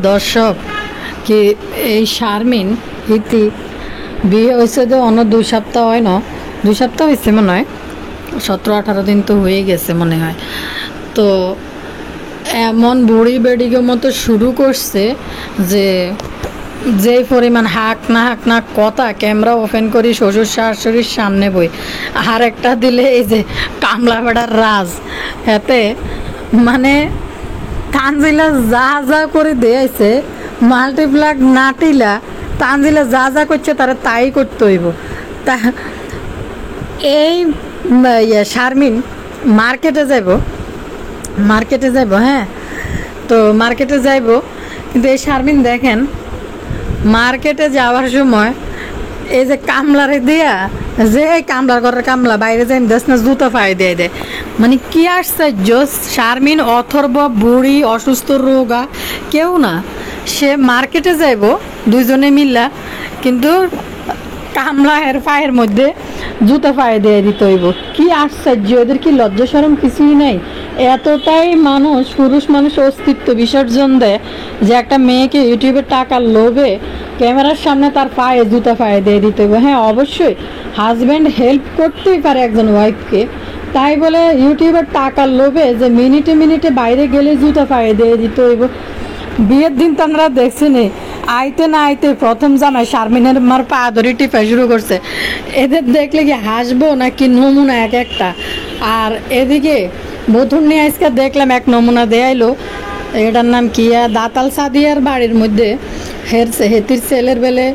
দর্শক কি এই শারমিন ইতি বিয়ে হয়েছে তো অন্য 2 সপ্তাহ হয় না, 2 সপ্তাহ হয়েছে মনে হয়, 17-18 দিন তো হয়ে গেছে মনে হয়। তো এমন বুড়ি বেডিকে মতো শুরু করছে যে যে পরিমাণ হাক না কথা, ক্যামেরা ওপেন করি শ্বশুর শাশুড়ির সামনে বই আর একটা দিলে এই যে কামলা বেড়ার রাজ, এতে মানে তানজিলা যা যা করে দিয়েছে মাল্টিপ্লাক নাটিলা, তানজিলা যা যা করছে তারা তাই করতে হইব। তা এই শারমিন মার্কেটে যাইব, হ্যাঁ, তো মার্কেটে যাইব, কিন্তু এই শারমিন দেখেন মার্কেটে যাওয়ার সময় এই যে কামলারে দিয়া, যে কামলার ঘরের কামলা বাইরে যাই দেশ না জুতো পায়ে দিয়ে দেয়, মানে কি আশ্চর্য। শারমিন অথর্ব বুড়ি অসুস্থ রোগা কেউ না, সে মার্কেটে যাইব দুইজনে মিল্লা, কিন্তু কামলা এর পায়ের মধ্যে জুতো পায়ে দিয়ে দিতে হইব। কি আশ্চর্য, ওদের কি লজ্জা শরম কিছুই নাই? এতটাই পুরুষ মানুষ অস্তিত্ব বিসর্জন দেয় যে একটা মেয়েকে ইউটিউবে টাকার লোভে ক্যামেরার সামনে তার পায়ে জুতা পায়ে দিয়ে দিতে হইব। হ্যাঁ, অবশ্যই হাজব্যান্ড হেল্প করতেই পারে একজন ওয়াইফকে, তাই বলে ইউটিউবের টাকার লোভে যে মিনিটে মিনিটে বাইরে গেলে জুতা পায়ে দিয়ে দিতে হইব। বিয়ের দিন তো আমরা দেখছি নি, আইতে না আইতে প্রথম জামাই শারমিনের মার পা ধরে টিপা শুরু করছে। এদের দেখলে কি হাসবো নাকি নমুনা এক একটা। আর এদিকে বধুর নিয়ে আজকে দেখলাম এক নমুনা দেয়াইলো, এটার নাম কি, দাতাল সাদিয়ার বাড়ির মধ্যে হেতির ছেলের বেলে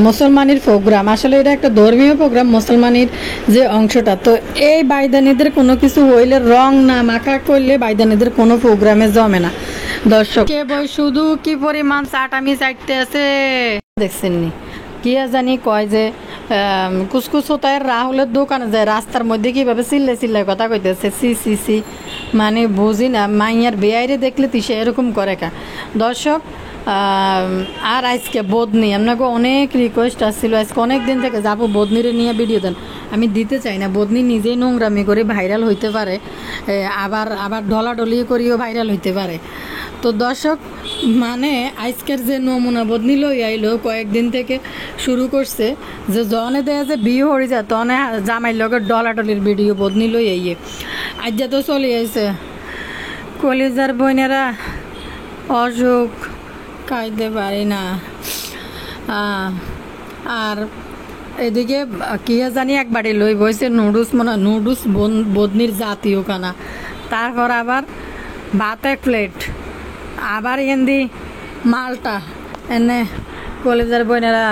মুসলমানের প্রোগ্রাম। আসলে এটা একটা ধর্মীয় প্রোগ্রাম, মুসলমানের যে অংশটা। তো এই বাইদানিদের কোনো কিছু হইলে রং না মাখা করলে বাইদানিদের কোনো প্রোগ্রামে জমে না। দর্শক কে বই শুধু কি পরিমাণ চাটামি চাইতে আছে দেখছেন নি, কি জানি কয় যে কুসকুস হোতায় রাহুলের দোকানে যায়, রাস্তার মধ্যে কিভাবে চিল্লাই কথা কইতেছে, সি মানে বুঝি না, মাইয়ার বেআইরে দেখলে তিসে এরকম করে কা। দর্শক আর আজকে বদনি আপনাকে অনেক রিকোয়েস্ট আসছিল, আজকে অনেক দিন থেকে যাবো বদনিরে নিয়ে ভিডিও দেন, আমি দিতে চাই না। বদনি নিজেই নোংরামি করে ভাইরাল হইতে পারে, আবার ডলাডলি করিও ভাইরাল হইতে পারে। তো দর্শক মানে আজকের যে নমুনা বদনি লই আইলো, কয়েকদিন থেকে শুরু করছে যে জনে দেয় যে বিয়ে হয়ে যায় তনে জামাইর লগে ডলাডলির ভিডিও বদনি লই আইয়ে আজ তো চলে আইছে। কলিজার বোনেরা অসুখ খাইতে পারি না। আর এদিকে কি জানি একবারে লই বইছে নুডলস বদনির জাতীয় খানা, তারপর আবার ভাত 1 প্লেট, আবার এন্দি মালটা এনে কলেজের বোনেরা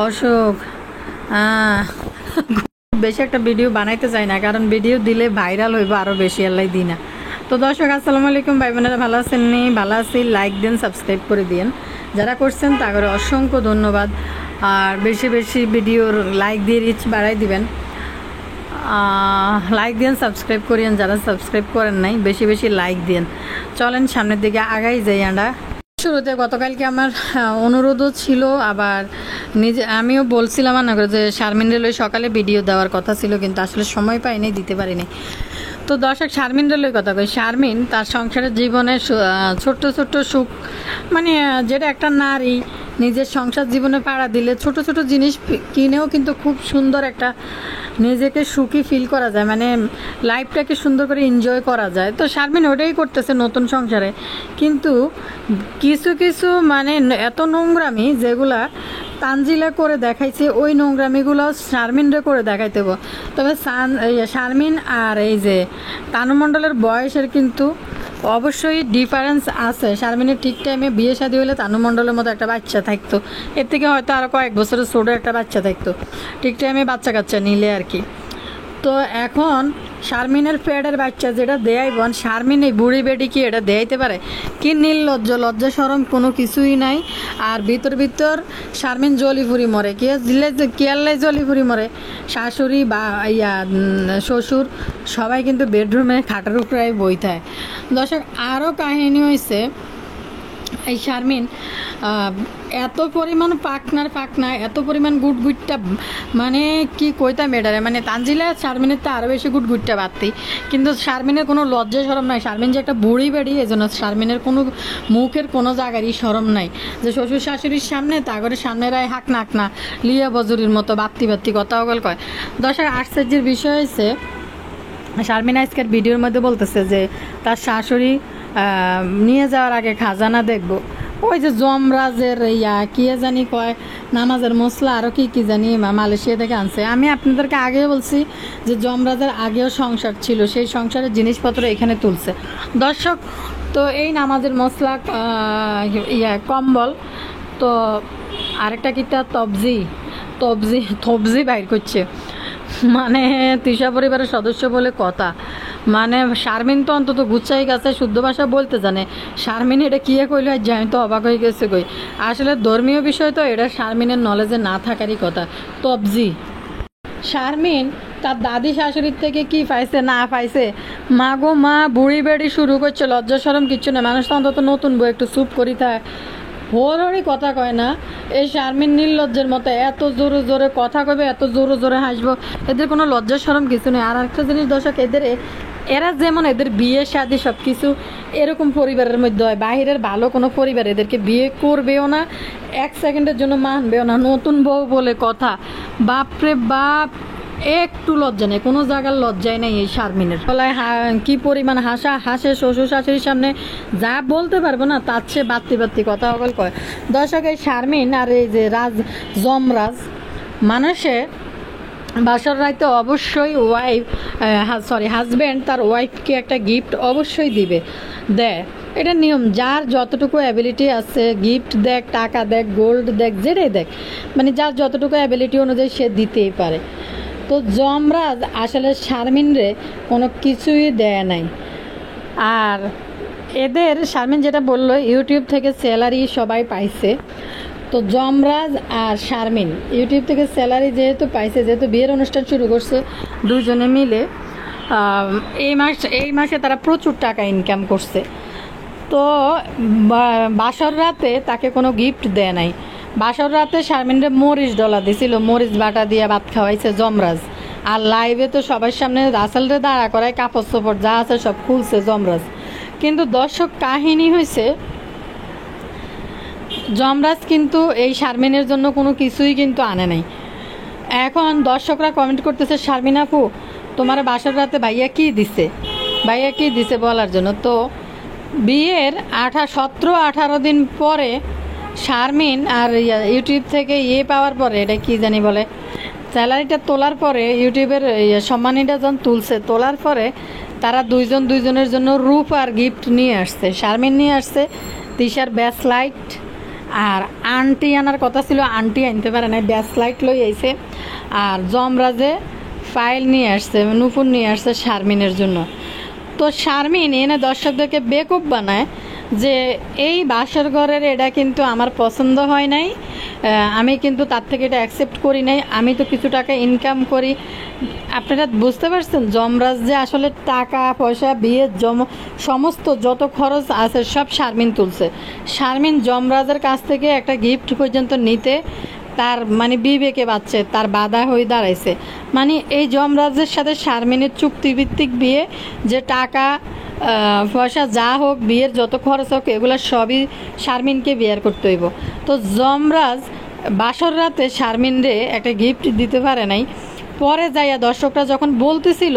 অসুখ। বেশি একটা ভিডিও বানাইতে চাই না, কারণ ভিডিও দিলে ভাইরাল হইব আরও বেশি, আল্লাহ দিই না। তো দর্শক আসসালামু আলাইকুম, ভাই বোনেরা ভালো আছেন নি? ভালো আছি, লাইক দেন, সাবস্ক্রাইব করে দিন যারা করছেন, তাদের অসংখ্য ধন্যবাদ। আর বেশি বেশি ভিডিওর লাইক দিয়ে রিচ বাড়াই দিবেন, লাইক দিন, সাবস্ক্রাইব করিয়েন যারা সাবস্ক্রাইব করেন নাই, বেশি বেশি লাইক দিন। চলেন সামনের দিকে আগাই যাই। আমরা শুরুতে গতকালকে আমার অনুরোধও ছিল, আবার আমিও বলছিলাম না করে যে শারমিন রেলওয়ে সকালে ভিডিও দেওয়ার কথা ছিল, কিন্তু আসলে সময় পাইনি, দিতে পারিনি। তো দর্শক শারমিন রেলওয়ের কথা কই, শারমিন তার সংসারের জীবনে ছোট্ট ছোট্ট সুখ, মানে যেটা একটা নারী নিজের সংসার জীবনে পাড়া দিলে ছোট ছোট জিনিস কিনেও কিন্তু খুব সুন্দর একটা নিজেকে সুখী ফিল করা যায়, মানে লাইফটাকে সুন্দর করে এনজয় করা যায়। তো শারমিন ওটাই করতেছে নতুন সংসারে, কিন্তু কিছু কিছু মানে এত নোংরামি যেগুলা তানজিলা করে দেখাইছে, ওই নোংরামিগুলো শারমিনরে করে দেখাইতে হবে। তবে শারমিন আর এই যে তানু মণ্ডলের বয়সের কিন্তু অবশ্যই ডিফারেন্স আছে। শারমিনের ঠিক টাইমে বিয়ে শাদী হলে তানু মণ্ডলের মতো একটা বাচ্চা থাকতো, এর থেকে হয়তো আরও কয়েক বছরের ছোট একটা বাচ্চা থাকতো, ঠিক টাইমে বাচ্চা কাচ্চা নিলে আর কি। তো এখন শারমিনের পেটের বাচ্চা যেটা দেয়াই বোন, শারমিন এই বুড়ি বেডি কি এটা দেয়াইতে পারে? কি নির্লজ্জ, লজ্জা সরম কোনো কিছুই নাই। আর ভিতর শারমিন জলিপুরি মরে, কেয়াল্লাই জলিপুরি মরে, শাশুড়ি বা শ্বশুর সবাই কিন্তু বেডরুমে খাটের উপরে বইথায়। দর্শক আরও কাহিনী হয়েছে, এই শারমিন এত পরিমাণ পাকনা এত পরিমাণ গুটগুটটা, মানে কি কইতাম এটারে, মানে তানজিলা শারমিনের তো আরও বেশি গুটগুটটা বাড়তি, কিন্তু শারমিনের কোনো লজ্জা শরম নাই। শারমিন যে একটা বুড়ি বেড়ি, এই জন্য শারমিনের কোনো মুখের কোনো জায়গারই শরম নাই, যে শ্বশুর শাশুড়ির সামনে তাগরে সামনেরাই হাঁকনা লিয়া বজুরির মতো বাত্তি কথা ওগল কয়। দর্শক আশ্চর্যের বিষয় হয়েছে, শারমিন আজকের ভিডিওর মধ্যে বলতেছে যে তার শাশুড়ি নিয়ে যাওয়ার আগে খাজানা দেখব। ওই যে যমরাজের কি জানি কয় নামাজের মশলা আরও কি জানি মালয়েশিয়া থেকে আনছে। আমি আপনাদেরকে আগেও বলছি যে যমরাজের আগেও সংসার ছিল, সেই সংসারের জিনিসপত্র এখানে তুলছে। দর্শক, তো এই নামাজের মশলা কম্বল, তো আরেকটা কিটা তবজি বাইর করছে, মানে তিশা পরিবারের সদস্য বলে কথা। মানে শারমিন তো অন্তত গুচ্ছাই গেছে, শুদ্ধ ভাষা বলতে জানে। শারমিন এটা কী কইল আজ আমি তো অবাক হয়ে গেছে কই। আসলে ধর্মীয় বিষয় তো এটা শারমিনের নলেজে না থাকারই কথা। তবজি শারমিন তার দাদি শাশুড়ির থেকে কি পাইছে না পাইছে, মা গো মা বুড়ি বেড়ি শুরু করছে, লজ্জা শরম কিচ্ছু না। মানুষ তো অন্তত নতুন বউ একটু চুপ করি থাকে, হোরই কথা কয় না। এই শারমিন নির্লজ্জের মতো এত জোরে জোরে কথা কবে, এত জোরে জোরে হাসবো, এদের কোনো লজ্জা শরম কিছু নেই। আর একটা জিনিস দর্শক, এরা যেমন এদের বিয়ে শাদী সব কিছু এরকম পরিবারের মধ্যে হয়, বাহিরের ভালো কোনো পরিবার এদেরকে বিয়ে করবেও না, এক সেকেন্ডের জন্য মানবেও না। নতুন বউ বলে কথা, বাপরে বাপ, একটু লজ্জা নেই, কোনো জায়গার লজ্জাই নেই এই শারমিনের। বলায় কি পরিমাণ হাসে শ্বশুর শাশুড়ির সামনে, যা বলতে পারবো না তার চেয়ে বাত্তি কথা অগল কয়। দর্শক, এই শারমিন আর এই যে যমরাজ মানুষে বাসর রাইতে অবশ্যই হাজব্যান্ড তার ওয়াইফকে একটা গিফট অবশ্যই দেয়, এটা নিয়ম। যার যতটুকু অ্যাবিলিটি আছে গিফট দেখ, টাকা দেখ, গোল্ড দেখ, যেটাই দেখ, মানে যার যতটুকু অ্যাবিলিটি অনুযায়ী সে দিতেই পারে। তো যমরাজ আসলে শারমিনরে কোনো কিছুই দেয় নাই। আর এদের শারমিন যেটা বললো ইউটিউব থেকে স্যালারি সবাই পাইছে, তো যমরাজ আর শারমিন ইউটিউব থেকে স্যালারি যেহেতু পাইছে, যেহেতু বিয়ের অনুষ্ঠান শুরু করছে দুজনে মিলে, এই মাসে তারা প্রচুর টাকা ইনকাম করছে। তো বাসর রাতে তাকে কোনো গিফট দেয় নাই। বাসর রাতে শারমিনরে মরিচ ডলা দিছিল, মরিচ বাটা দিয়ে ভাত খাওয়াইছে যমরাজ। আর লাইভে তো সবার সামনে রাসেলরে দাঁড়া করায় কাপড় চোপড় যা আছে সব খুলছে যমরাজ। কিন্তু দর্শক, কাহিনী হয়েছে যমরাজ কিন্তু এই শারমিনের জন্য কোনো কিছুই কিন্তু আনে নাই। এখন দর্শকরা কমেন্ট করতেছে, শারমিন আপু তোমার বাসর রাতে ভাইয়া কি দিছে বলার জন্য। তো বিয়ের 17-18 দিন পরে শারমিন আর ইউটিউব থেকে পাওয়ার পরে, এটা কি জানি বলে, স্যালারিটা তোলার পরে ইউটিউবের সম্মানীটা যখন তোলার পরে তারা দুইজনের জন্য রূপ আর গিফট নিয়ে আসছে। শারমিন নিয়ে আসছে তিশার ব্যাসলাইট, আর আন্টি আনার কথা ছিল, আন্টি আনতে পারে না, ব্যাসলাইট লই আইছে। আর যমরাজে ফাইল নিয়ে আসছে, নুপুর নিয়ে আসছে শারমিনের জন্য। তো শারমিন এনে দর্শকদেরকে বেকুব বানায় যে এই বাসর ঘরের এটা কিন্তু আমার পছন্দ হয় নাই, আমি কিন্তু তার থেকে এটা অ্যাকসেপ্ট করি নাই, আমি তো কিছু টাকা ইনকাম করি। আপনারা বুঝতে পারছেন যমরাজ যে আসলে টাকা পয়সা বিয়ের সমস্ত যত খরচ আছে সব শারমিন তুলছে। শারমিন যমরাজের কাছ থেকে একটা গিফট পর্যন্ত নিতে তার মানে বিবেকে বাচ্চে, তার বাধা হয়ে দাঁড়াইছে। মানে এই যমরাজের সাথে শারমিনের চুক্তিভিত্তিক বিয়ে, যে টাকা পয়সা যা হোক, বিয়ের যত খরচ হোক, এগুলো সবই শারমিনকে বিয়ার করতে হইব। তো যমরাজ বাসর রাতে শারমিনরে একটা গিফট দিতে পারে নাই। পরে যাইয়া দর্শকরা যখন বলতেছিল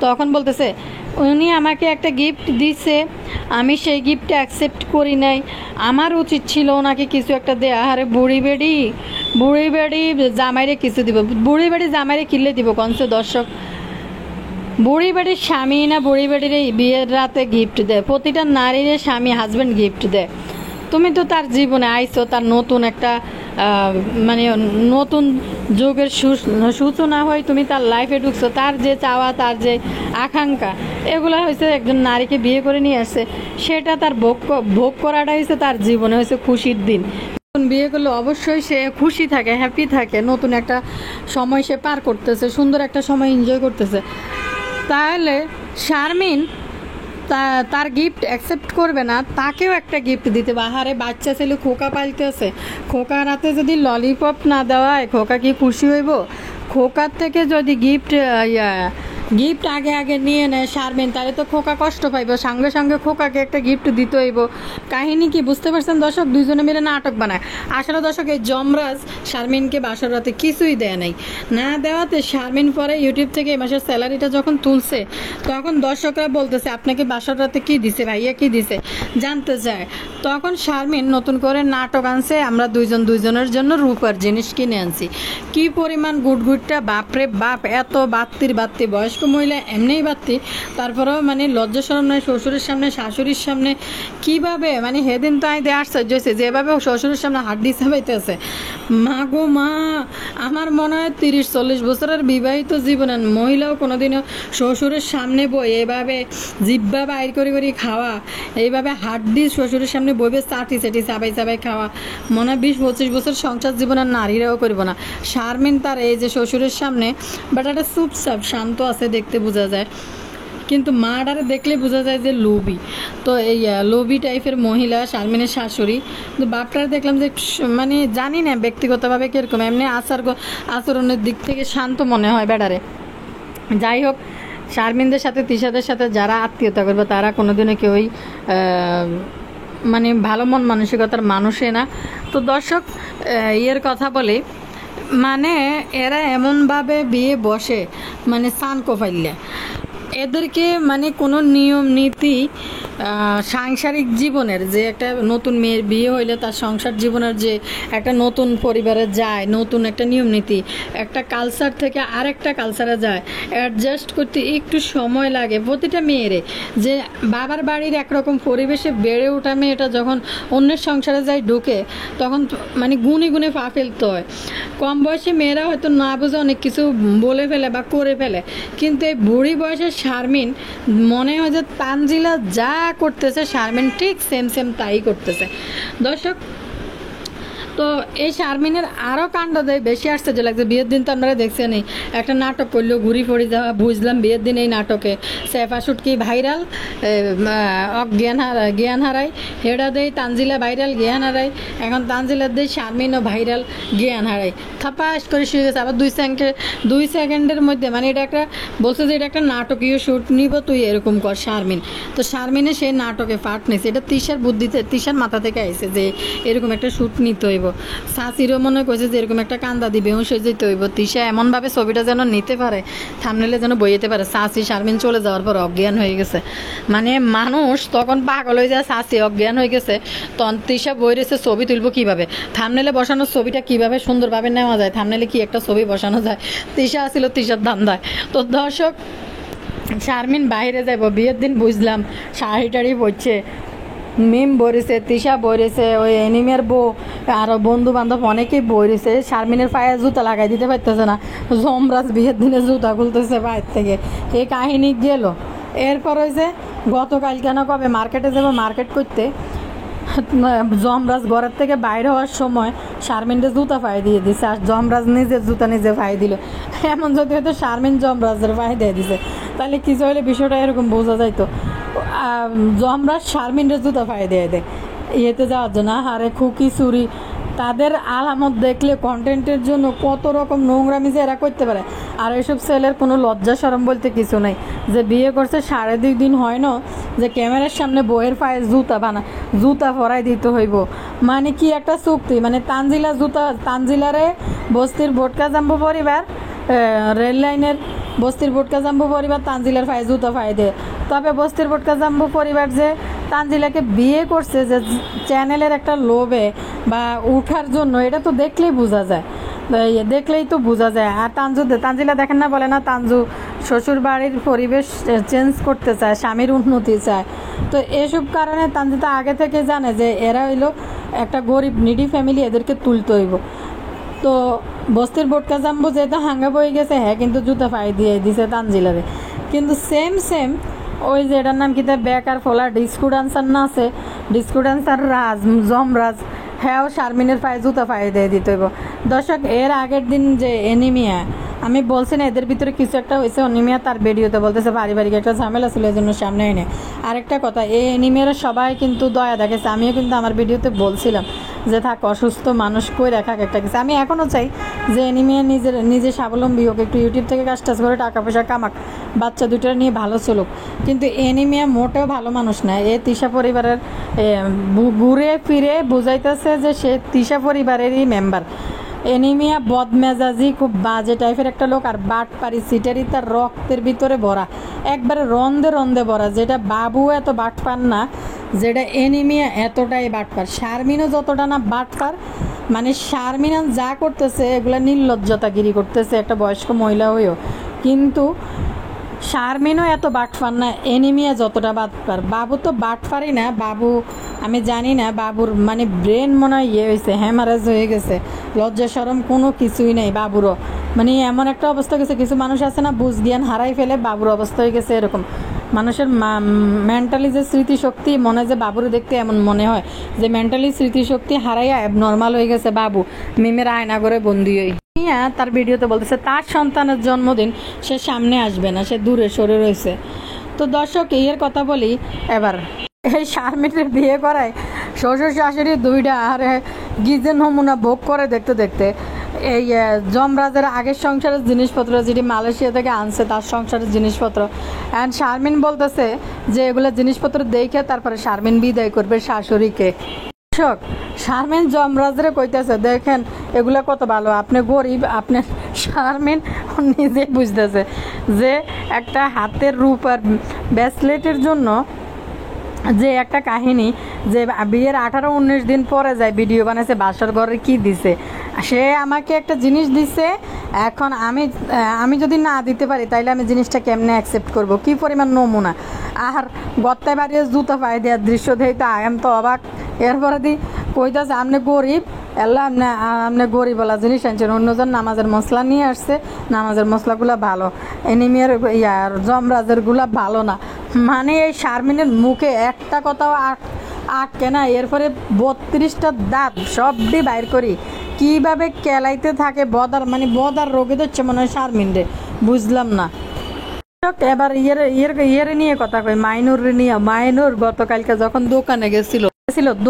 তখন বলতেছে উনি আমাকে একটা গিফট দিছে, আমি সেই গিফটটা অ্যাকসেপ্ট করি নাই, আমার উচিত ছিল ওনাকে কিছু একটা দেয়া। আরে বুড়ি বেড়ি জামাইরে কিছু দিব, বুড়ি বেড়ি জামাইরে কিনলে দিব কনসে দর্শক? বুড়ি বেড়ির স্বামী না বুড়ি বেড়ির বিয়ের রাতে গিফট দেয়? প্রতিটা নারীর স্বামী হাজব্যান্ড গিফট দেয়। তুমি তো তার জীবনে আইছো, তার নতুন একটা মানে নতুন যুগের সূচনা হয়, তুমি তার লাইফে ঢুকছো, তার যে চাওয়া, তার যে আকাঙ্ক্ষা, এগুলো হয়েছে একজন নারীকে বিয়ে করে নিয়ে আসছে, সেটা তার ভোগ করাটা হয়েছে তার জীবনে হয়েছে খুশির দিন। বিয়ে করলে অবশ্যই সে খুশি থাকে, হ্যাপি থাকে, নতুন একটা সময় সে পার করতেছে, সুন্দর একটা সময় এনজয় করতেছে। তাহলে শারমিন তার গিফট অ্যাকসেপ্ট করবে না, তাকেও একটা গিফট দিতে হবে। আহারে বাচ্চা ছেলে খোকা পালতেছে, খোকার হাতে যদি ললিপপ না দেওয়া হয় খোকা কি খুশি হইব? খোকার থেকে যদি গিফট আগে আগে নিয়ে নেয় শারমিন, তাহলে তো খোকা কষ্ট পাইব, সঙ্গে সঙ্গে খোকাকে একটা গিফট দিতে হইব। কাহিনী কি বুঝতে পারছেন দর্শক? দুইজনে মিলে নাটক বানায়। আসলে দর্শক এই যমরাজ শারমিনকে বাসর রাতে কিছুই দেয় নাই, না দেওয়াতে শারমিন পরে ইউটিউব থেকে এই মাসের স্যালারিটা যখন তুলছে তখন দর্শকরা বলতেছে আপনাকে বাসর রাতে কী দিছে ভাইয়া, কী দিছে জানতে চায়। তখন শারমিন নতুন করে নাটক আনছে, আমরা দুইজনের জন্য রূপার জিনিস কিনে আনছি। কি পরিমাণ গুটগুটটা, বাপরে বাপ, এত বাত্তি বয়স্ক মহিলা এমনিই বাত্তি, তারপরেও মানে লজ্জা শরম নয় শ্বশুরের সামনে শাশুড়ির সামনে কিভাবে, মানে সেদিন তো আই আশ্চর্য হয়েছে যেভাবে শ্বশুরের সামনে হাড্ডি চাবাইতেছে। মা গো মা, আমার মনে হয় 30-40 বছরের বিবাহিত জীবনের মহিলাও কোনোদিনও শ্বশুরের সামনে বই এভাবে জিব্বা বাইর করে খাওয়া, এইভাবে হাড্ডি শ্বশুরের সামনে বইবে চাটি চাবাই খাওয়া, মনে হয় 20-25 বছর সংসার জীবনের নারীরাও করব না। শারমিন তার এই যে শ্বশুরের সামনে বাট একটা চুপচাপ শান্ত আছে, দেখতে বোঝা যায়, কিন্তু মাটারে দেখলে বোঝা যায় যে লোভী। তো এই লোভী টাইপের মহিলা শারমিনের শাশুড়ি। তো বাপটার দেখলাম যে মানে জানি না ব্যক্তিগতভাবে কীরকম, এমনি আচরণের দিক থেকে শান্ত মনে হয় বেড়ারে। যাই হোক, শারমিনদের সাথে তিশাদের সাথে যারা আত্মীয়তা করবে তারা কোনোদিনও কেউই মানে ভালো মন মানসিকতার মানুষে না। তো দর্শক ইয়ের কথা বলে, মানে এরা এমনভাবে বিয়ে বসে মানে সান কোফাইলে, এদেরকে মানে কোনো নিয়ম নীতি সাংসারিক জীবনের যে একটা নতুন মেয়ের বিয়ে হইলে তার সংসার জীবনের যে একটা নতুন পরিবারে যায়, নতুন একটা নিয়ম নীতি, একটা কালচার থেকে আরেকটা কালচারে যায়, অ্যাডজাস্ট করতে একটু সময় লাগে প্রতিটা মেয়েরে। যে বাবার বাড়ির একরকম পরিবেশে বেড়ে ওঠা মেয়েটা যখন অন্যের সংসারে যায় ঢুকে, তখন মানে গুনে গুনে পা ফেলতে হয়। কম বয়সী মেয়েরা হয়তো না বুঝে অনেক কিছু বলে ফেলে বা করে ফেলে, কিন্তু এই বুড়ি বয়সের শারমিন মনে হয় যে তানজিলা যা করতেছে শারমিন ঠিক সেম তাই করতেছে। দর্শক তো এই শারমিনের আরও কাণ্ড দেয় বেশি আশ্চর্য লাগছে। বিয়ের দিন তো আপনারা দেখছেনই, একটা নাটক করলেও ঘুরি ফড়ি যাওয়া, বুঝলাম বিয়ের দিন এই নাটকে সেফা শুটকি ভাইরাল, জ্ঞান হারাই, হেডা দেয় তানজিলা ভাইরাল জ্ঞান হারাই, এখন তানজিলার দেয় শারমিনও ভাইরাল জ্ঞান হারাই, থাপাস করে শুয়ে গেছে। আবার 2 সেকেন্ডের মধ্যে মানে এটা একটা বলছে যে এটা একটা নাটকীয় শ্যুট নিব, তুই এরকম কর শারমিন। তো শারমিনে সেই নাটকে পার্ট নিছে, এটা তিশার বুদ্ধিতে, তিশার মাথা থেকে আইছে যে এরকম একটা শ্যুট নিতে হইব। শাশিরও মনে করছে যে এরকম একটা কান্দা দিবে সে যেতে হইব। তিশা এমনভাবে ছবিটা যেন নিতে পারে, থামনেলে যেন বইতে পারে। শাশি শারমিন চলে যাওয়ার পর অজ্ঞান হয়ে গেছে, মানে মানুষ তখন পাগল হয়ে যায়। শাশি অজ্ঞান হয়ে গেছে, তখন তিশা বই রয়েছে ছবি তুলবো কীভাবে, থামনেলে বসানোর ছবিটা কীভাবে সুন্দরভাবে নেওয়া যায়, থামনেলে কি একটা ছবি বসানো যায়। তিশা আসছিল তিশার ধান্দায়। তো দর্শক শারমিন বাইরে যাইব বিয়ের দিন, বুঝলাম শাড়ি টাড়ি পরছে, মিম বইছে, তিশা বইছে, ওই এনিমের বউ আরও বন্ধু বান্ধব অনেকেই বইছে। শারমিনের পায়ে জুতা লাগাই দিতে পারতেছে না, যমরাজ বিয়ের দিনে জুতা খুলতেছে বাইর থেকে, এই কাহিনী গেল। এরপর হয়েছে গতকাল কেন কবে মার্কেটে যাবো মার্কেট করতে, যমরাজ ঘরের থেকে বাইরে হওয়ার সময় শারমিনকে জুতা পায়ে দিয়ে দিছে, আর যমরাজ নিজের জুতা নিজে পায়ে দিল। এমন যদি হয়তো শারমিন যমরাজের পায়ে দিয়ে দিছে তাহলে কিছু হলে বিষয়টা এরকম বোঝা যাইতো। যমরাজ শারমিনের জুতা পায়ে দিয়ে দেয় ইয়েতে যাওয়ার জন্য। আরে খুকি চুরি, তাদের আলামত দেখলে কন্টেন্টের জন্য কত রকম নোংরামি যে এরা করতে পারে। আর এইসব ছেলের কোনো লজ্জা শরম বলতে কিছু নেই, যে বিয়ে করছে 2.5 দিন হয় না যে ক্যামেরার সামনে বইয়ের পায়ে জুতা পরাই দিতে হইব, মানে কি একটা চুক্তি। মানে তানজিলারে বস্তির ভোটকা জাম্বু পরিবার, রেল লাইনের বস্তির ভোটকা জাম্বু পরিবার তানজিলার পায়ে জুতা পায়ে দেয়। তবে বস্তির ভোটকা জাম্বু পরিবার যে তানজিলাকে বিয়ে করছে যে চ্যানেলের একটা লোভে বা উঠার জন্য, এটা তো দেখলেই বোঝা যায়, দেখলেই তো বোঝা যায়। আর তানজিলা দেখেন না, বলে না তানজু শ্বশুর বাড়ির পরিবেশ চেঞ্জ করতে চায়, স্বামীর উন্নতি চায়। তো এসব কারণে তানজিলা আগে থেকে জানে যে এরা হইলো একটা গরিব নিডি ফ্যামিলি, এদেরকে তুলতে হইব। তো বস্তির বোটকা জাম্বু যেহেতু হাঙ্গা বয়ে গেছে, হ্যাঁ কিন্তু জুতা পায়ে দিয়ে দিছে তানজিলারে। কিন্তু সেম ওই যে এটার নাম কি বেকার ফোলা ডিস্কো ডান্সার না আছে, ডিস্কো ডান্সার যমরাজ, হ্যাঁ শারমিনের পায়ে জুতা পায়ে দিয়ে দিতে হইব। দর্শক এর আগের দিন যে এনিমিয়া আমি বলছি না এদের ভিতরে কিছু একটা হয়েছে। অনিমিয়া তার ভিডিওতে বলতেছে পারিবারিক একটা ঝামেলা ছিল, এই জন্য সামনে এনে। আরেকটা কথা, এই এনিমিয়ারা সবাই কিন্তু দয়া দেখেছে। আমিও কিন্তু আমার ভিডিওতে বলছিলাম যে থাক, অসুস্থ মানুষ কই রাখাক একটা কিছু। আমি এখনও চাই যে এনিমিয়া নিজে স্বাবলম্বী হোক, একটু ইউটিউব থেকে কাজ টাজ করে টাকা পয়সা কামাক, বাচ্চা দুটোর নিয়ে ভালো চলুক। কিন্তু এনিমিয়া মোটেও ভালো মানুষ না। এ তিশা পরিবারের ঘুরে ফিরে বুঝাইতেছে যে সে তিশা পরিবারেরই মেম্বার। এনিমিয়া বদমেজাজি, খুব বাজে টাইপের একটা লোক, আর বাটপারি সিটারি তার রক্তের ভিতরে ভরা, একবারে রন্দে রন্দে ভরা। যেটা বাবু এত বাটপার না, যেটা এনিমিয়া এতটাই বাটপার। শারমিনও যতটা না বাটপার, মানে শারমিন যা করতেছে এগুলো নির্লজ্জতাগিরি করতেছে একটা বয়স্ক মহিলা হয়েও। কিন্তু শারমিনও এত বাটপার না, এনিমিয়া যতটা বাটপার। বাবু তো বাটপারই না, বাবু আমি জানি না, বাবুর মানে ব্রেন মনে হয় হয়েছে, হ্যামারেজ হয়ে গেছে, লজ্জা শরম কোনো কিছুই নেই বাবুরও। মানে এমন একটা অবস্থা গেছে, কিছু মানুষ আছে না বুঝ জ্ঞান হারাই ফেলে, বাবুর অবস্থা হয়ে গেছে এরকম। মানুষের মেন্টালি যে স্মৃতিশক্তি, মনে যে বাবুর দেখতে এমন মনে হয় যে মেন্টালি স্মৃতিশক্তি হারাইয়া নর্মাল হয়ে গেছে বাবু, মিমের আয়না করে বন্দি হয়ে। তার ভিডিওতে বলতেছে তার সন্তানের জন্মদিন, সে সামনে আসবে না, সে দূরে সরে রয়েছে। তো দর্শক, এর কথা বলি এবার। এই শারমিনের বিয়ে করায় শ্বশুর শাশুড়ি দুইটা আর গিজে নমুনা ভোগ করে দেখতে দেখতে এই যমরাজের আগের সংসারের জিনিসপত্র যেটি মালয়েশিয়া থেকে আনছে, তার সংসারের জিনিসপত্র, অ্যান্ড শারমিন বলতেছে যে এগুলো জিনিসপত্র দেখে তারপরে শারমিন বিদায় করবে শাশুড়িকে। দর্শক, শারমিন যমরাজরে কইতেছে দেখেন এগুলো কত ভালো, আপনি গরিব, আপনার শারমিন নিজে বুঝতেছে যে একটা হাতের রূপার ব্রেসলেটের জন্য যে একটা কাহিনী, যে বিয়ের 18-19 দিন পরে যায় ভিডিও বানাইছে বাসর ঘরে কি দিছে, সে আমাকে একটা জিনিস দিছে, এখন আমি যদি না দিতে পারি তাইলে আমি জিনিসটা কেমনে অ্যাকসেপ্ট করব, কি পরিমাণ নমুনা। আর গত্তায় বাড়িয়ে জুতো পায়ে দেওয়ার দৃশ্য দেই তো আই এম তো অবাক। এরপরে দি কইতাছে আপনি গরিব, আল্লাহ আপনি গরিব বলা জিনিস আনছেন, অন্যজন নামাজের মশলা নিয়ে আসছে, নামাজের মশলাগুলো ভালো, এনিমিয়ার যমরাজেরগুলো ভালো না। মানে এই শারমিনের মুখে একটা কথাও আটকে না। এরপরে 32টা দাঁত সবটি বাইর করি কিভাবে কেলাইতে থাকে বদার, মানে বদার রোগে ধরছে মনে হয় শারমিন রে, বুঝলাম না। এবার ইয়ের নিয়ে কথা কই, মাইনুর নিয়ে। মাইনুর গতকালকে যখন দোকানে গেছিল,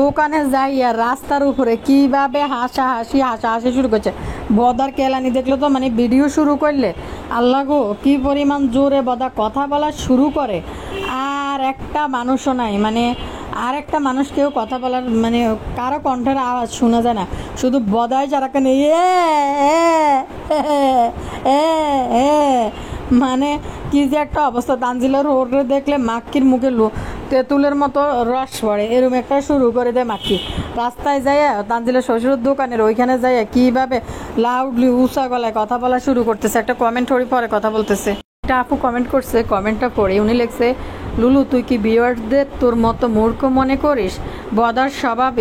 দোকানে যাইয়া রাস্তার উপরে কিভাবে হাসাহাসি শুরু করছে, বদার কেলানি দেখলো তো মানে ভিডিও শুরু করলে আল্লাহ গো কি পরিমাণ জোরে বদা কথা বলা শুরু করে। আর একটা মানুষও নাই, মানে আর একটা মানুষ কেউ কথা বলার মানে কারো কণ্ঠের আওয়াজ শোনা যায় না, শুধু বদায় যারা কেন মানে কি যে একটা অবস্থা। তানজিলার রোডে দেখলে মাক্কির মুখে তেঁতুলের মতো রস পড়ে, এরকম একটা শুরু করে দেয় মাক্কি। রাস্তায় যাইয়া তানজিলের শ্বশুরের দোকানের ওইখানে যাইয়া কীভাবে লাউডলি উঁচা গলায় কথা বলা শুরু করতেছে। একটা কমেন্ট পরে কথা বলতেছে, একটা আপু কমেন্ট করছে, কমেন্টটা পড়ে উনি লিখছে, লুলু তুই কি ভিউয়ারদের তোর মতো মূর্খ মনে করিস? বদার স্বভাব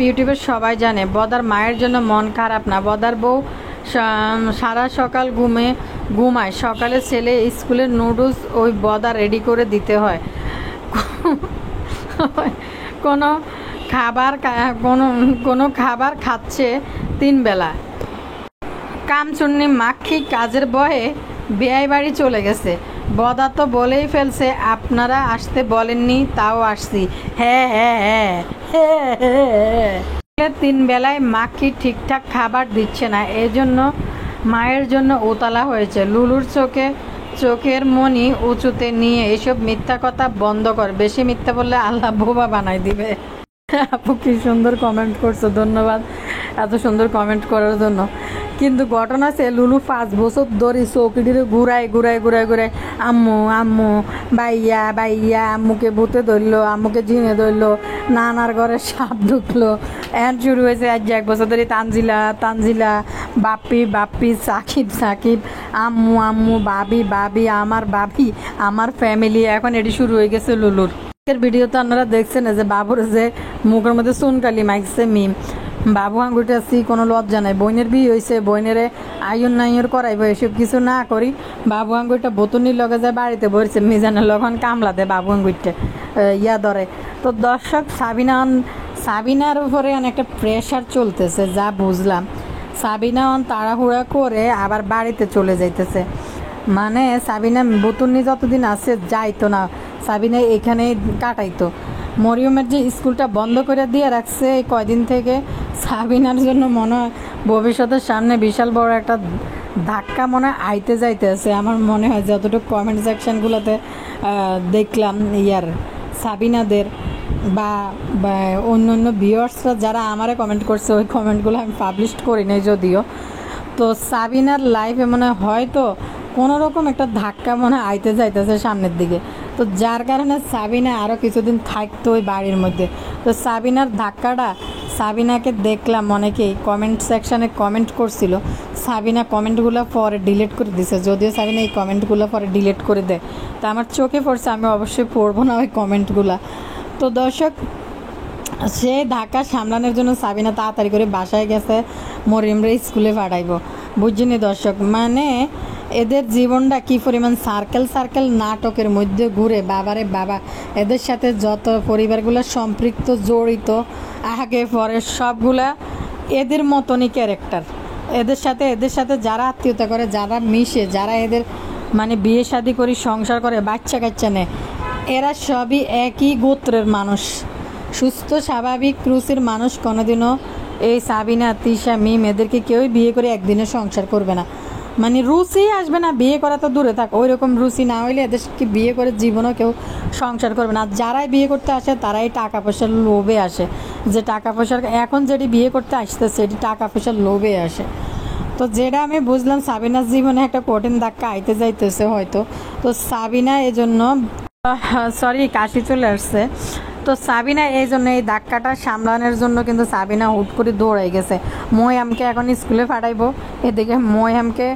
ইউটিউবের সবাই জানে। বদার মায়ের জন্য মন খারাপ না, বদার বউ সারা সকাল ঘুমায়, সকালে ছেলে স্কুলের নুডলস ওই বদা রেডি করে দিতে হয়। কোনো খাবার খাচ্ছে 3 বেলা। কামচুন্নি মাক্ষী কাজের বয়ে বেয়াই বাড়ি চলে গেছে। বদা তো বলেই ফেলছে আপনারা আসতে বলেননি, তাও আসছি। হ্যাঁ হ্যাঁ হ্যাঁ হ্যাঁ হ্যাঁ। 3 বেলায় মাক্ষী ঠিকঠাক খাবার দিচ্ছে না, এজন্য মায়ের জন্য উতলা হয়েছে। লুলুর চোখের মনি উঁচুতে নিয়ে এসব মিথ্যা কথা বন্ধ কর, বেশি মিথ্যা বললে আল্লাহ বোবা বানাই দিবে। আপু কি সুন্দর কমেন্ট করছো, ধন্যবাদ এত সুন্দর কমেন্ট করার জন্য। কিন্তু ঘটনা আছে, লুলু 5 বছর ধরে চৌকিটিরে ঘুরায় আম্মু বাইয়া আম্মুকে ভূতে ধরলো, আম্মুকে ঝিঙে ধরলো, নানার ঘরে সাপ ঢুকলো, এন্ড শুরু হয়েছে আজ 1 বছর ধরে তানজিলা বাপ্পি সাকিব আম্মু বাবি আমার ফ্যামিলি। এখন এটি শুরু হয়ে গেছে লুলুর। ভিডিও তো আপনারা দেখছেন যে বাবুর যে মুখের মধ্যে চুনকালি মাইকছে মিম। বাবু আঙ্গুরটা কোনো লজ্জা নাই, বোনের বিয়ে হয়েছে, বোনেরে নাইয়র করাইব, এসব কিছু না করি বাবু আঙ্গুরটা বোতনির লগে যায় বাড়িতে বসছে, মিজানের লগন কামলা দেয় বাবু আঙ্গুরটা ধরে। তো দর্শক, সাবিনার উপরে অনেকটা প্রেশার চলতেছে যা বুঝলাম। সাবিনা তাড়াহুড়া করে আবার বাড়িতে চলে যাইতেছে। মানে সাবিনা বতুর্নি যতদিন আছে যাইতো না, সাবিনা এখানেই কাটাইতো। মরিয়মের যে স্কুলটা বন্ধ করে দিয়ে রাখছে এই কয়দিন থেকে, সাবিনার জন্য মনে হয় ভবিষ্যতের সামনে বিশাল বড় একটা ধাক্কা মনে হয় আইতে যাইতেছে। আমার মনে হয় যতটুকু কমেন্ট সেকশনগুলোতে দেখলাম সাবিনাদের বা অন্য অন্য ভিউয়ার্সরা যারা আমারে কমেন্ট করছে, ওই কমেন্টগুলো আমি পাবলিশ করি নাই যদিও। তো সাবিনার লাইফে মনে হয়তো কোনো রকম একটা ধাক্কা মনে আইতে যাইতেছে সামনের দিকে। তো যার কারণে সাবিনা আরও কিছুদিন থাকতো ওই বাড়ির মধ্যে। তো সাবিনার ধাক্কাটা, সাবিনাকে দেখলাম অনেকেই কমেন্ট সেকশানে কমেন্ট করছিল, সাবিনা কমেন্টগুলো পরে ডিলিট করে দিছে। যদিও সাবিনা এই কমেন্টগুলো পরে ডিলিট করে দেয়, তো আমার চোখে পড়ছে, আমি অবশ্যই পড়বো না ওই কমেন্টগুলো। তো দর্শক, সে ধাক্কা সামলানোর জন্য সাবিনা তাড়াতাড়ি করে বাসায় গেছে, মরিয়মরে স্কুলে পাঠাইবো। বুঝিনি দর্শক, মানে এদের জীবনটা কি পরিমাণ সার্কেল নাটকের মধ্যে ঘুরে। বাবারে বাবা, এদের সাথে যত পরিবারগুলো সম্পৃক্ত জড়িত আগে পরে সবগুলা এদের মতনই ক্যারেক্টার। এদের সাথে যারা আত্মীয়তা করে, যারা মিশে, যারা এদের মানে বিয়ে শাদি করে সংসার করে, বাচ্চা কাচ্চা নেয়, এরা সবই একই গোত্রের মানুষ। সুস্থ স্বাভাবিক রুচির মানুষ কোনোদিনও এই সাবিনা, তিশা, মিম এদেরকে কেউই বিয়ে করে একদিনে সংসার করবে না। মানে রুচি আসবে না, বিয়ে করা তো দূরে থাক, ওই রকম রুচি না হইলে এদেরকে বিয়ে করে জীবনও কেউ সংসার করবে না। যারাই বিয়ে করতে আসে তারাই টাকা পয়সার লোভে আসে, যে টাকা পয়সার এখন যেটি বিয়ে করতে আসতে সেটি টাকা পয়সার লোভে আসে। তো যেটা আমি বুঝলাম সাবিনার জীবনে একটা কঠিন ধাক্কা আইতে যাইতেছে হয়তো। তো সাবিনা এজন্য কাশি চলে আসছে। তো সাবিনা এই জন্য এই ধাক্কাটা সামলানোর জন্য কিন্তু সাবিনা হুট করে দৌড়াই গেছে। ময়ামকে এখন স্কুলে পাঠাইবো, এদিকে ময়ামকে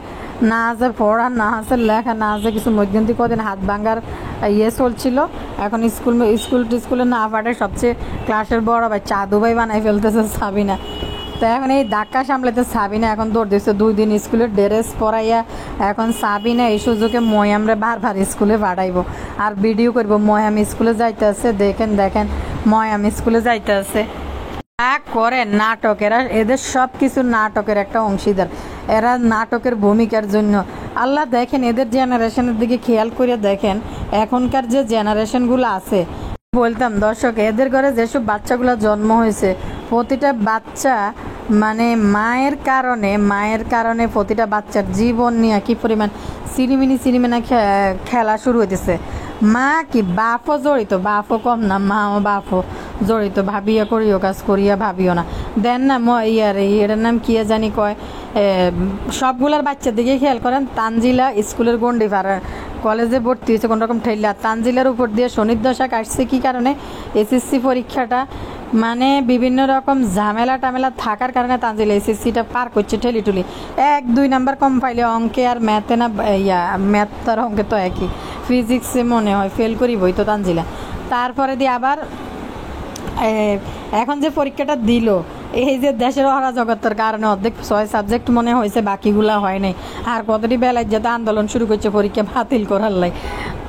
না আছে পড়া, না আছে লেখা, না আছে কিছু মধ্যন্তি কদিন হাত ভাঙার চলছিল। এখন স্কুলে না পাঠায় সবচেয়ে ক্লাসের বড় ভাই চাদু ভাই বানাই ফেলতেছে সাবিনা। তো এখন এই ধাক্কা সামলাতে সাবিনা এখন দৌড় দিচ্ছে, 2 দিন স্কুলের ড্রেস পরাইয়া এখন সাবিনা এই সুযোগে ময়ামরে বারবার স্কুলে পাঠাইবো আর ভিডিও করবো ময়াম স্কুলে যাইতে আছে। দেখেন ময়াম স্কুলে যাইতে আছে। করে নাটক, এদের সব কিছু নাটকের একটা অংশীদার। এরা নাটকের ভূমিকার জন্য আল্লাহ দেখেন এদের জেনারেশনের দিকে খেয়াল করে দেখেন, এখনকার যে জেনারেশনগুলো আছে, বলতাম দর্শক, এদের ঘরে যেসব বাচ্চাগুলো জন্ম হয়েছে প্রতিটা বাচ্চা মানে মায়ের কারণে প্রতিটা বাচ্চার জীবন নিয়ে কি পরিমাণ সিনেমিনা খেলা শুরু হইতেছে। মা কি বাপও জড়িত, বাপও কম না, মাও বাপও জড়িত। ভাবিয়া করিও কাজ করিয়া ভাবিও না, দেন না এটার নাম কি জানি কয়। সবগুলার বাচ্চার দিকে খেয়াল করেন। তানজিলা স্কুলের গন্ডি পাড়ার কলেজে ভর্তি হয়েছে কোনোরকম ঠেলা, তানজিলার উপর দিয়ে শনির দশা কাটছে। কী কারণে? এসএসসি পরীক্ষাটা মানে বিভিন্ন রকম ঝামেলা টামেলা থাকার কারণে তানজিলা এসএসসিটা পার করছে ঠেলিটুলি। 1-2 নাম্বার কম পাইলে অঙ্কে আর ম্যাথে না, ম্যাথ আর অঙ্কে তো একই, ফিজিক্সে মনে হয় ফেল করিবই তো তানজিলা। তারপরে দিয়ে আবার এখন যে পরীক্ষাটা দিল, এই যে দেশের অরাজকতার কারণে অর্ধেক 6 সাবজেক্ট মনে হয়েছে, বাকিগুলা হয় নাই। আর কতটি বেলায় যাতে আন্দোলন শুরু করছে পরীক্ষা বাতিল করার লাই।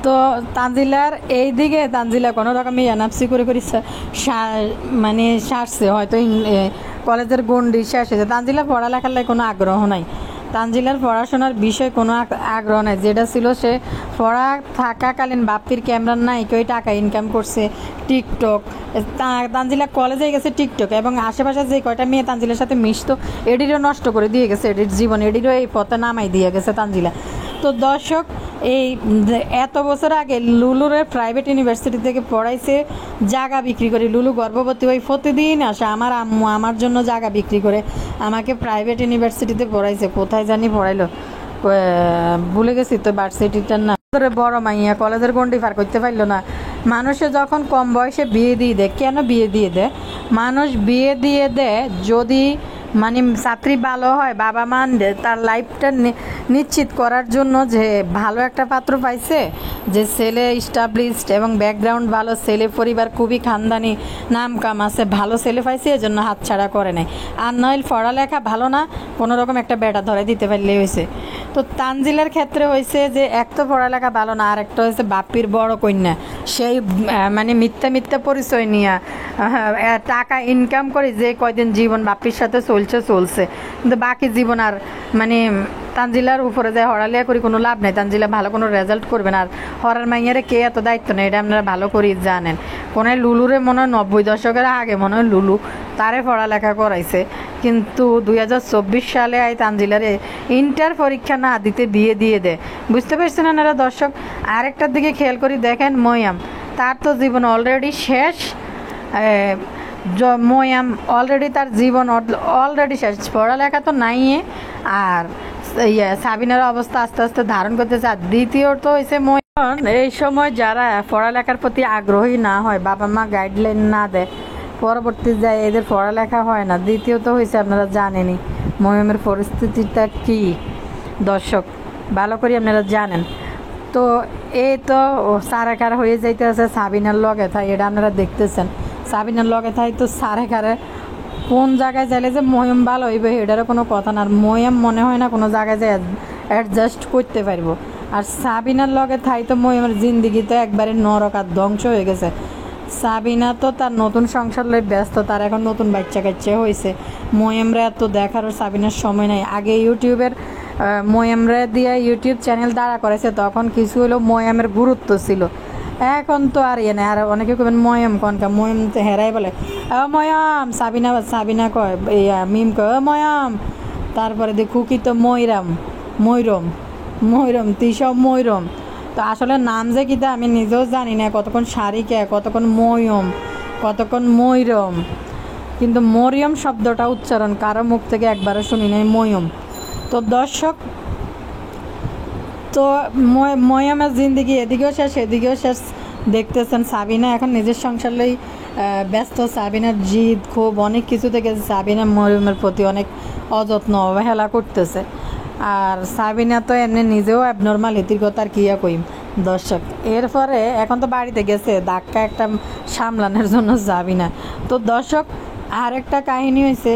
তো তানজিলার এই দিকে তানজিলা কোনো রকমই এনআফসি করে মানে সারছে, হয়তো কলেজের গন্ডি শেষ হয়েছে। তানজিলা পড়ালেখার লাই কোনো আগ্রহ নাই, তানজিলার পড়াশোনার বিষয়ে কোনো আগ্রহ নেই। যেটা ছিল সে পড়া থাকাকালীন বাপ্পির ক্যামেরার নাই কেউ টাকা ইনকাম করছে, টিকটক। তানজিলা কলেজে গেছে টিকটক, এবং আশেপাশে যে কয়টা মেয়ে তানজিলার সাথে মিশতো এডিরও নষ্ট করে দিয়ে গেছে, এডির জীবন এডিরও এই পথে নামাই দিয়ে গেছে তানজিলা। তো দর্শক, এই এত বছর আগে লুলুরের প্রাইভেট ইউনিভার্সিটি থেকে পড়াইছে জায়গা বিক্রি করে। লুলু গর্ভবতী হয়ে প্রতিদিন আসে, আমার আম্মু আমার জন্য জায়গা বিক্রি করে আমাকে প্রাইভেট ইউনিভার্সিটিতে পড়াইছে। কোথায় জানি পড়াইলো, ভুলে গেছি তো ভার্সিটিটার না। বড় মাইয়া কলেজের গন্ডি পার করতে পারলো না। মানুষে যখন কম বয়সে বিয়ে দিয়ে দেয়, কেন বিয়ে দিয়ে দেয়? মানুষ বিয়ে দিয়ে দেয় যদি মানে ছাত্রী ভালো হয়, বাবা মা তার লাইফটা নিশ্চিত করার জন্য, যে ভালো একটা পাত্র পাইছে, যে ছেলে স্টাবলিশড এবং ব্যাকগ্রাউন্ড ভালো, ছেলে পরিবার খুবই খানদানি নাম কাম আছে, ভালো ছেলে পাইছে, এজন্য হাতছাড়া করে নাই। আর নইল পড়ালেখা ভালো না, কোনো রকম একটা বেটা ধরে দিতে পারলে হয়েছে। তো তানজিলার ক্ষেত্রে হয়েছে যে এক তো পড়ালেখা ভালো না, আর একটা হয়েছে বাপির বড় কন্যা, সেই মানে মিথ্যা মিথ্যা পরিচয় নিয়ে টাকা ইনকাম করে যে কয়দিন জীবন বাপির সাথে চলছে, কিন্তু বাকি জীবন আর মানে তানজিলার উপরে যায় হরালিয়া করি কোনো লাভ নেই। তানজিলা ভালো কোনো রেজাল্ট করবে না। আর হরার মাইয়ারে কে এত দায়িত্ব নেই, এটা আপনারা ভালো করেই জানেন। কোনো লুলুরে মনে হয় 90 দশকের আগে মনে হয় লুলু তারে পড়ালেখা করাইছে, কিন্তু 2024 সালে আই তানজিলারে ইন্টার পরীক্ষা না দিতে বিয়ে দিয়ে দেয়। বুঝতে পারছেন আপনারা দর্শক? আরেকটার দিকে খেয়াল করি দেখেন, ময়াম তার তো জীবন অলরেডি শেষ। ময়াম অলরেডি তার জীবন অলরেডি শেষ, পড়ালেখা তো নাই। আর সাবিনার অবস্থা আস্তে আস্তে ধারণ করতেছে। আর দ্বিতীয়ত হয়েছে ময়াম, এই সময় যারা পড়ালেখার প্রতি আগ্রহী না হয়, বাবা মা গাইডলাইন না দেয়, পরবর্তী যায় এদের পড়ালেখা হয় না। দ্বিতীয়ত হয়েছে আপনারা জানেনই ময়ামের পরিস্থিতিটা কি দর্শক, ভালো করে আপনারা জানেন। তো এই তো সারেকার হয়ে যাইতে আছে সাবিনার লগে থাই, এটা আপনারা দেখতেছেন। সাবিনার লগে থাই তো সারেকারে কোন জায়গায় যাইলে যে ময়াম ভালো হইবে এটারও কোনো কথা না। আর ময়াম মনে হয় না কোনো জায়গায় যে অ্যাডজাস্ট করতে পারবো। আর সাবিনার লগে থাই তো ময়ামের জিন্দিগি তো একবারে নরক আর ধ্বংস হয়ে গেছে। সাবিনা তো তার নতুন সংসার লই ব্যস্ত, তার এখন নতুন বাচ্চা কাচ্চা হয়েছে। ময়ামরা এত দেখারও সাবিনার সময় নাই। আগে ইউটিউবের ময়ামরা দিয়ে ইউটিউব চ্যানেল দাঁড়া করেছে, তখন কিছু হলো ময়ামের গুরুত্ব ছিল। এখন তো আর ইয়ে নেই। আর অনেকে কবেন ময়াম কনকা, ময়াম তো হেরাই বলে ময়াম, সাবিনা কয় মিম কয় ময়াম। তারপরে দেখু কি তো ময়রম তিসব ময়রম। তো আসলে নাম যে কিতা আমি নিজেও জানি না, কতক্ষণ সারিকা, কতক্ষণ কতক্ষণ ময়রম, কিন্তু মরিয়ম শব্দটা উচ্চারণ কারো মুখ থেকে একবারও শুনি নাই, ময়ম। তো দর্শক, তো ময়ামের জিন্দিগি এদিকেও শেষ এদিকেও শেষ দেখতেছেন। সাবিনা এখন নিজের সংসার লই ব্যস্ত। সাবিনার জিদ খুব অনেক কিছু থেকে সাবিনা মরিয়মের প্রতি অনেক অযত্ন অবহেলা করতেছে। আর সাবিনা তো এমনি নিজেও অ্যাবনর্মাল, হিতির কথা আর কিয়া কইম দর্শক। এরপরে এখন তো বাড়িতে গেছে ধাক্কা একটা সামলানোর জন্য যাবি না। তো দর্শক, আর একটা কাহিনী হয়েছে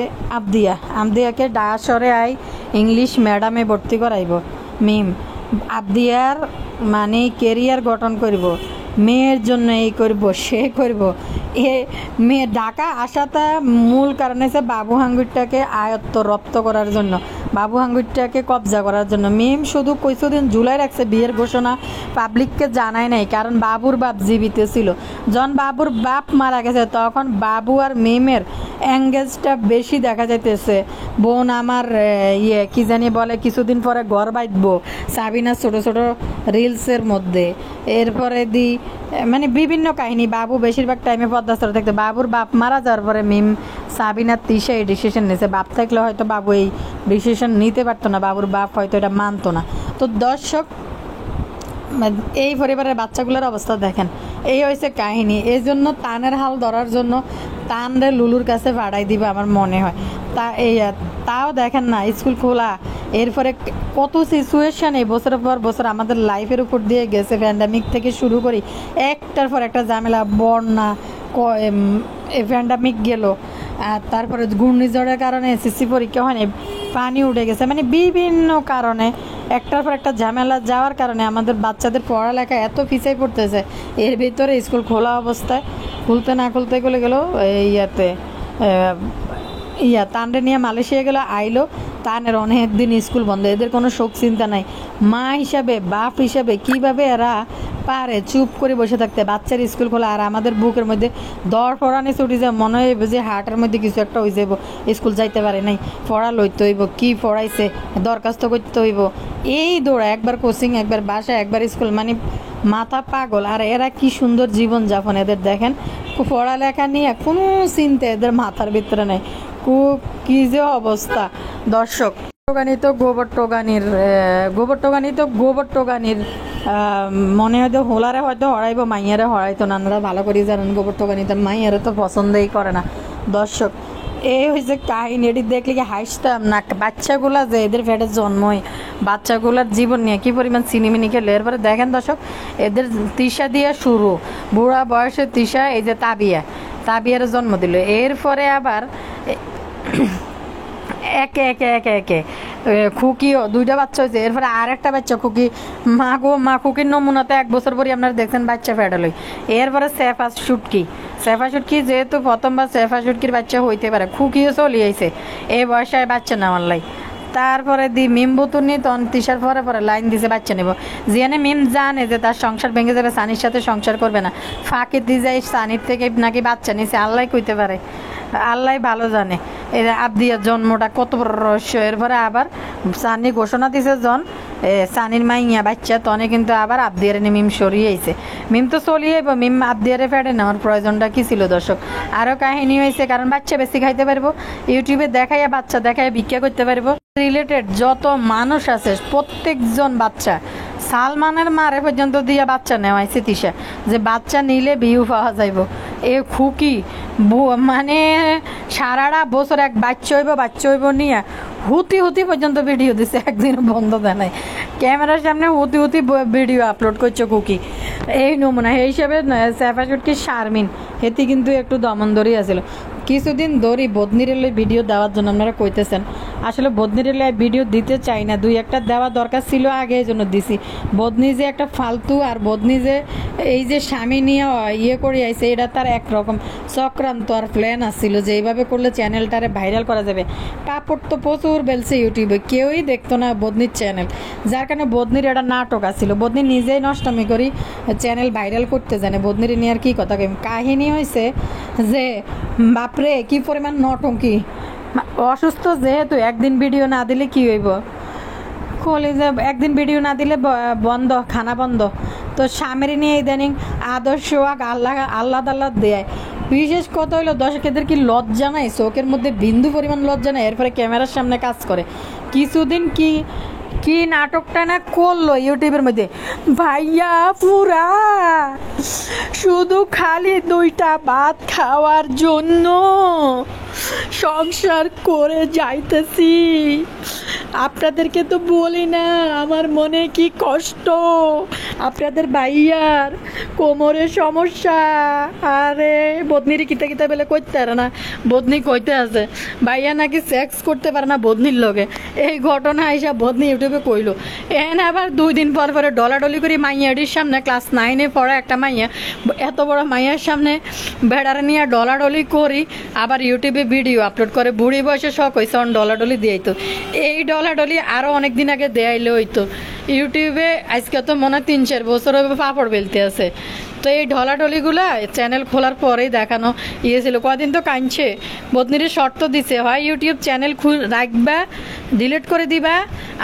আবদিয়াকে ডাসরে ইংলিশ ম্যাডামে ভর্তি করাইব। মিম আবদিয়ার মানে কেরিয়ার গঠন করব, মেয়ের জন্য এই করব সে করব। মেয়ে ঢাকা আসাটা মূল কারণ হচ্ছে বাবু হাঙ্গুরটাকে আয়ত্ত রপ্ত করার জন্য, বাবু হাঙ্গুরটাকে কবজা করার জন্য। মিম শুধু কিছুদিন ঝুলাই রাখছে, বিয়ের ঘোষণা পাবলিককে জানায় নাই, কারণ বাবুর বাপ জীবিত ছিল। যখন বাবুর বাপ মারা গেছে তখন বাবু আর মিমের এঙ্গেজটা বেশি দেখা যাইতেছে। বোন আমার কি জানি বলে কিছুদিন পরে ঘর বাঁধবো, সাবিনা ছোট ছোট রিলসের মধ্যে। এরপরে মানে বিভিন্ন কাহিনী। বাবু বেশিরভাগ টাইমে পদ্মাস্তর দেখতে। বাবুর বাপ মারা যাওয়ার পরে মিম সাবিনা তিশা এই ডিসিশন নিয়েছে। বাপ থাকলে হয়তো বাবু এই ডিসিশন নিতে পারতো না, বাবুর বাপ হয়তো এটা মানতো না। তো দর্শক, এই পরিবারের বাচ্চাগুলোর অবস্থা দেখেন, এই হয়েছে কাহিনী। এই জন্য তানের হাল ধরার জন্য তানরে লুলুর কাছে ভাড়াই দিবে আমার মনে হয়। তাও দেখেন না, স্কুল খোলা, এরপরে কত সিচুয়েশান এই বছরের পর বছর আমাদের লাইফের উপর দিয়ে গেছে। প্যান্ডামিক থেকে শুরু করি একটার পর একটা ঝামেলা, বন্যা, প্যান্ডামিক গেল, আর তারপরে ঘূর্ণিঝড়ের কারণে এসএসসি পরীক্ষা হয়নি, পানি উঠে গেছে, মানে বিভিন্ন কারণে একটার পর একটা ঝামেলা যাওয়ার কারণে আমাদের বাচ্চাদের পড়ালেখা এত পিছিয়ে পড়তেছে। এর ভিতরে স্কুল খোলা অবস্থায় খুলতে গেলো তানরে নিয়ে মালয়েশিয়া গেলো, আইলো, তানের অনেক দিন স্কুল বন্ধ। এদের কোনো শোক চিন্তা নাই। মা হিসাবে বাপ হিসাবে কিভাবে এরা পারে চুপ করে বসে থাকতে? বাচ্চার স্কুল খোলা আর আমাদের বুকের মধ্যে দর পড়ানি ছুটি যায়, মনে হয় যে হার্টের মধ্যে কিছু একটা হয়ে যাব, স্কুল যাইতে পারে নাই, পড়া লইতে হইব, কি পড়াইছে দরখাস্ত করতে হইব, এই দৌড়া, একবার কোচিং একবার বাসা একবার স্কুল, মানে মাথা পাগল। আর এরা কি সুন্দর জীবন যাপন এদের দেখেন, পড়ালেখা নিয়ে কোনো চিন্তা এদের মাথার ভিতরে নেই। খুব কি যে অবস্থা দর্শক। গোবর টোগানির মনে হয়তো হোলারে হয়তো হরাইব, মাইয়ারে হরাইতো না। আপনারা ভালো করে জানেন গোবর টোগানি তার মাইয়ারে তো পছন্দই করে না দর্শক। এই হয়েছে কাহিনী। এটি দেখলে কি হাসতাম না? বাচ্চাগুলা যে এদের পেটে জন্মই, বাচ্চাগুলার জীবন নিয়ে কী পরিমাণ সিনেমিনি খেলে। এরপরে দেখেন দর্শক, এদের তিশা দিয়ে শুরু, বুড়া বয়সে তিশা, এই যে তাবিয়ার জন্ম দিল। এরপরে আবার একে খুকিও 2টা বাচ্চা হয়েছে, এরপরে আর একটা বাচ্চা খুকি, মা গো মা, খুকির নমুনাতে 1 বছর পরই আপনারা দেখছেন বাচ্চা ফেডালই। এরপরে সেফা শুটকি যেহেতু প্রথমবার সেফা শুটকির বাচ্চা হইতে পারে, খুকিও চলে আইছে এই বয়সে বাচ্চা নেওয়ার লাই। তারপরে মিম বুতুনি তখন তিসার পরে লাইন দিছে বাচ্চা নেব, জিয়ানে মিম জানে যে তার সংসার ভেঙে যাবে, সানির সাথে সংসার করবে না, ফাঁকি দিয়ে যায় সানির থেকে নাকি বাচ্চা নিছে, আল্লাহ কইতে পারে, আল্লাহ ভালো জানে। এই আবদিয়ার জন্মটা কত বড় রহস্য। এরপরে আবার সানি ঘোষণা দিছে সানির মাইয়া বাচ্চা, তনে কিন্তু আবার আবদিয়ারে নিয়ে মিম সরিয়ে আইছে। মিম তো চলিয়ে আইব, মিম আবদিয়ারে ফেটে নেওয়ার প্রয়োজনটা কি ছিল দর্শক? আরও কাহিনী হয়েছে, কারণ বাচ্চা বেশি খাইতে পারবো, ইউটিউবে দেখাইয়া বাচ্চা দেখাইয়া ভিক্ষা করতে পারবো। রিলেটেড যত মানুষ আছে প্রত্যেকজন বাচ্চা, সালমানের মারে পর্যন্ত দিয়া বাচ্চা নেওয়াইছে তিশা, যে বাচ্চা নিলে ভিউ পাওয়া যাইব। এ খুকি মানে সারাটা বছর এক বাচ্চা হইব নিয়ে হুতি পর্যন্ত ভিডিও দিছে, একদিনও বন্ধ দেয় নাই, ক্যামেরার সামনে হুতি ভিডিও আপলোড করছে খুকি। এই নমুনা এই হিসাবে সেফা শুটকি শারমিন হেতি কিন্তু একটু দমনদরি আছিল। কিছুদিন ধরেই বদনিরেলে ভিডিও দেওয়ার জন্য আপনারা কইতেছেন, আসলে বদনিরেলে ভিডিও দিতে চাই না, 2-1টা দেওয়া দরকার ছিল আগে, এই জন্য দিছি। বদনি যে একটা ফালতু, আর বদনি যে এই যে স্বামী নিয়ে ইয়ে করে আইছে, এটা তার একরকম চক্রান্ত আর প্ল্যান আসছিল যে এইভাবে করলে চ্যানেলটারে ভাইরাল করা যাবে। কাপড় তো প্রচুর বেলছে ইউটিউবে, কেউই দেখতো না বদনির চ্যানেল, যার কারণে বদনির একটা নাটক আসছিল। বদনি নিজেই নষ্টমি করি চ্যানেল ভাইরাল করতে জানে, বদনির নিয়ে আর কি কথা কই। কাহিনী হয়েছে যে বাপরে কি পরিমাণ নটঙ্কি, অসুস্থ যেহেতু একদিন ভিডিও না দিলে কি হইব, যে একদিন ভিডিও না দিলে বন্ধ, খানা বন্ধ। তো স্বামীর নিয়ে ইদানিং আদর্শ আল্লাহ দেয়। বিশেষ কথা হইলো দর্শকদের কি লজ্জা নাই, চোখের মধ্যে বিন্দু পরিমাণ লজ্জা নাই, এরপরে ক্যামেরার সামনে কাজ করে। কিছুদিন কি নাটকটা না করলো ইউটিউবের মধ্যে, ভাইয়া পুরা শুধু খালি 2টা ভাত খাওয়ার জন্য সংসার করে যাইতেছি, আপনাদেরকে তো বলি না আমার মনে কি কষ্ট, আপনাদের ভাইয়ার কোমরের সমস্যা। আরে বদনির কিতা বেলে কইতে পারে না, বদনি কইতে আছে ভাইয়া নাকি সেক্স করতে পারে না বদনির লগে। এই ঘটনা আইসা বদনি ইউটিউবে কইলো। এন আবার 2 দিন পরে ডলাডলি করি মাইয়াডির সামনে, ক্লাস 9-এ পড়া একটা মাইয়া, এত বড় মাইয়ার সামনে বেড়ারে নিয়ে ডলাডলি করি, আবার ইউটিউবে ভিডিও আপলোড করে। বুড়ি বয়সে শখ হয়েছে ডলাডলি দিয়েই তো, এই ডলাডলি আরও অনেক দিন আগে দেয়াইলে হইতো। ইউটিউবে আজকে তো মনে হয় 3-4 বছর পাপড় বেলতে আছে। তো এই ঢলাঢলিগুলা চ্যানেল খোলার পরেই দেখানো ছিল। কদিন তো কাঁদছে, বদনির শর্ত দিছে, হয় ইউটিউব চ্যানেল রাখবা, ডিলিট করে দিবা,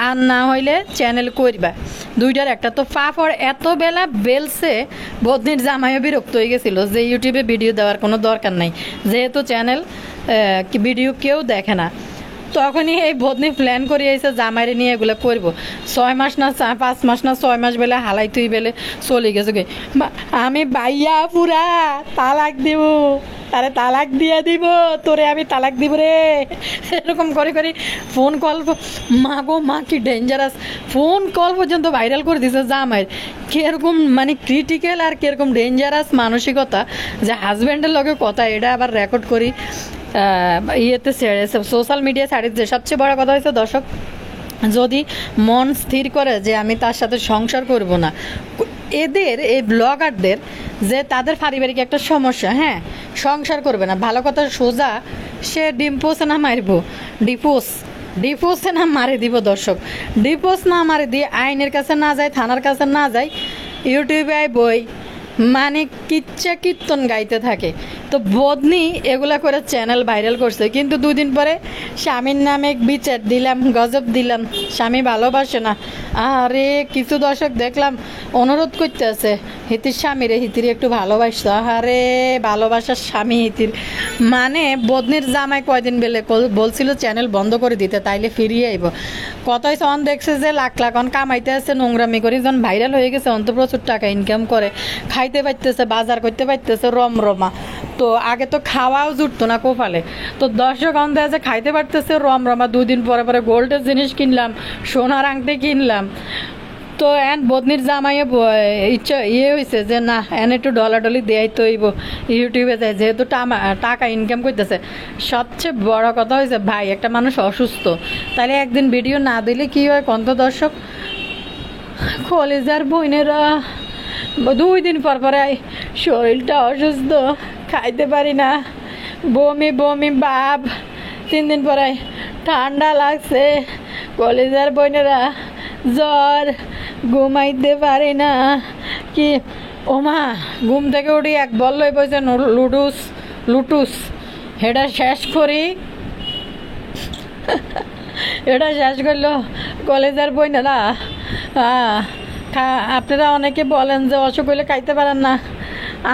আর না হইলে চ্যানেল করবা, 2টার একটা। তো পাপড় এত বেলা বেলছে, বদনির জামাইও বিরক্ত হয়ে গেছিল যে ইউটিউবে ভিডিও দেওয়ার কোনো দরকার নাই, যেহেতু চ্যানেল ভিডিও কেউ দেখে না। তখনই এই বদনি প্ল্যান করে এসে জামাইরে নিয়ে এগুলো করবো। 6 মাস না 5 মাস না 6 মাস বেলে হালাই তুই বেলে চলে গেছে গে, আমি বাইয়া পুরা তালাক দিব, তারে তালাক দিয়ে দিব, তোরে আমি তালাক দিব রে, এরকম করে ফোন কল, মা গো মা কি ডেঞ্জারাস, ফোন কল পর্যন্ত ভাইরাল করে দিছে জামাইয়ের। কিরকম মানে ক্রিটিক্যাল আর কিরকম ডেঞ্জারাস মানসিকতা, যে হাজব্যান্ডের লগে কথা এটা আবার রেকর্ড করি ইয়েতে সোশ্যাল মিডিয়া ছাড়িয়েছে। সবচেয়ে বড় কথা হয়েছে দর্শক, যদি মন স্থির করে যে আমি তার সাথে সংসার করব না, এদের এই ব্লগারদের যে তাদের পারিবারিক একটা সমস্যা, হ্যাঁ সংসার করবে না, ভালো কথা সোজা সে ডিম্পোসে না মারবো, ডিপোসে না মারি দিব দর্শক, ডিপোস না মারি দিয়ে আইনের কাছে না যায়, থানার কাছে না যায়, ইউটিউবে বই মানে কিচ্ছা কীর্তন গাইতে থাকে। তো বদনি এগুলা করে চ্যানেল ভাইরাল করছে, কিন্তু 2 দিন পরে স্বামীর নামে বিচার দিলাম, গজব দিলাম, স্বামী ভালোবাসে না। আরে কিছু দর্শক দেখলাম অনুরোধ করতে আছে হিতির স্বামীরে, হিতির একটু ভালোবাসতো। আরে ভালোবাসার স্বামী হিতির মানে বদনির জামাই কয়দিন বেলে বলছিল চ্যানেল বন্ধ করে দিতে, তাইলে ফিরিয়ে আইব। কতই সন দেখছে যে লাখ অন কামাইতে আছে, নোংরামি করে যখন ভাইরাল হয়ে গেছে অন্ত প্রচুর টাকা ইনকাম করে, খাইতে পারতেছে, বাজার করতে পারতেছে রমরমা। তো আগে তো খাওয়াও জুটতো না কোপালে, তো দর্শক অন্ধে আছে খাইতে পারতেছে রমরমা। 2 দিন পরে গোল্ডের জিনিস কিনলাম, সোনার আংটি কিনলাম, তো এন বদনির জামাইয়ে ইচ্ছা হয়েছে যে না এন একটু ডলাডলি দেয়াই তো হইব ইউটিউবে যায়, যেহেতু টাকা ইনকাম করতেছে। সবচেয়ে বড় কথা হয়েছে ভাই, একটা মানুষ অসুস্থ, তাহলে একদিন ভিডিও না দিলে কি হয় কন্ত দর্শক? কলেজার বোনেরা 2 দিন পর পরে শরীরটা অসুস্থ, খাইতে পারি না, বমি বমি ভাব, 3 দিন পরে ঠান্ডা লাগছে, কলেজার বোনেরা জ্বর, ঘুমাইতে পারি না। কি ওমা, ঘুম থেকে উঠি এক বললই বলছে লুটুস এটা শেষ করি, এটা শেষ করলো কলেজের বোনেরা। আপনারা অনেকে বলেন যে অসুখ হইলে খাইতে পারেন না,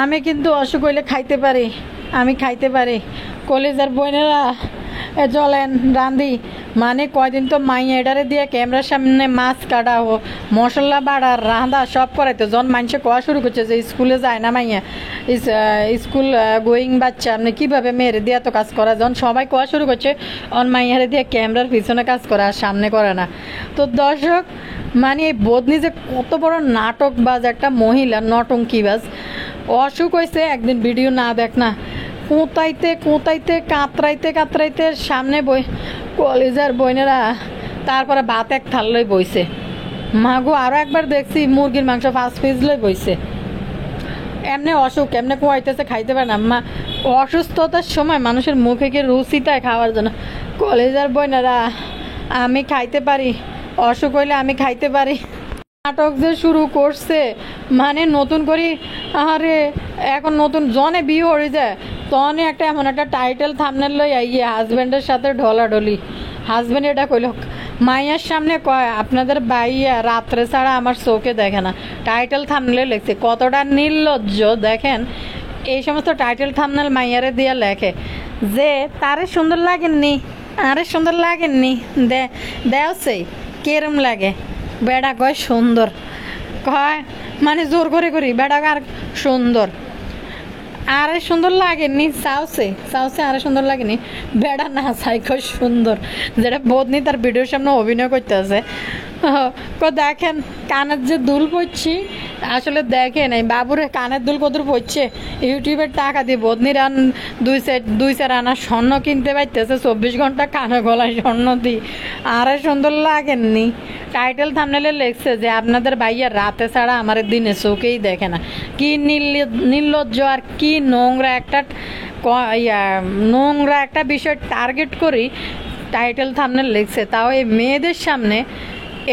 আমি কিন্তু অসুখ হইলে খাইতে পারি, আমি খাইতে পারি। কলেজের বোনেরা চলেন রান্ধি, মানে কয়দিন তো মাইয়া এটারে দিয়ে ক্যামেরার সামনে মাছ কাটা ও মশলা বাড়া রাঁধা সব করাইতো। যখন মানুষে কোয়া শুরু করছে যে স্কুলে যায় না মাইয়া, স্কুল গোয়িং বাচ্চা আপনি কীভাবে মেয়েরে দিয়ে এত কাজ করা, যখন সবাই কোয়া শুরু করছে অন মাইয়ারে দিয়ে ক্যামেরার পিছনে কাজ করে আর সামনে করে না। তো দর্শক মানে এই বদনি যে কত বড় নাটকবাজ একটা মহিলা, নটঙ্কিবাজ। অসুখ হয়েছে একদিন ভিডিও না দেখ না, কোঁতাইতে কাতরাইতে সামনে বই কলেজার বোনেরা, তারপরে ভাত এক থাল লই বইছে। মাগো আরও একবার দেখছি মুরগির মাংস 5 পিস লই বইছে। এমনি অসুখ এমনি কোয়াইতেছে, খাইতে পারে না। অসুস্থতার সময় মানুষের মুখে কি রুচিতায় খাওয়ার জন্য। কলেজার বোনেরা আমি খাইতে পারি, অসুখ হইলে আমি খাইতে পারি। নাটক যে শুরু করছে মানে নতুন করে, আরে এখন নতুন জনে বিয়ে হয়ে যায় তনে একটা এমন একটা টাইটেল থামনেল লই হাজব্যান্ডের সাথে ঢলাঢলি। হাজব্যান্ড এটা কইল, মাইয়ার সামনে কয় আপনাদের বাইয়া রাত্রে ছাড়া আমার চোখে দেখে না, টাইটেল থামনেলে লেখছে। কতটা নির্লজ্জ দেখেন, এই সমস্ত টাইটেল থামনেল মাইয়ারে দিয়ে লেখে যে তারে সুন্দর লাগেননি, আরে সুন্দর লাগেননি, দেও সেই কেরম লাগে। বেড়া কয় সুন্দর, কয় মানে জোর করে করি বেড়া আর সুন্দর, আরে সুন্দর লাগেনি, চাওছে আরে সুন্দর লাগেনি, বেড়া না চাই কয় সুন্দর। যেটা বদনি তার ভিডিওর সামনে অভিনয় করতে আছে। দেখেন কানের যে দুল পড়ছি, আসলে দেখেন এই বাবুরে কানের দুল কত পড়ছে, ইউটিউবের টাকা দিয়ে বদনির 2-4 আনা স্বর্ণ কিনতে পারতেছে, 24 ঘন্টা কানে গলায় স্বর্ণ দিই, আরে সুন্দর লাগেননি। টাইটেল থামনেলে লেখছে যে আপনাদের ভাইয়া রাতে ছাড়া আমার দিনে চোখেই দেখে না। কি নির্লজ্জ আর কি নোংরা একটা বিষয় টার্গেট করি টাইটেল থামনেল লিখছে, তাও এই মেয়েদের সামনে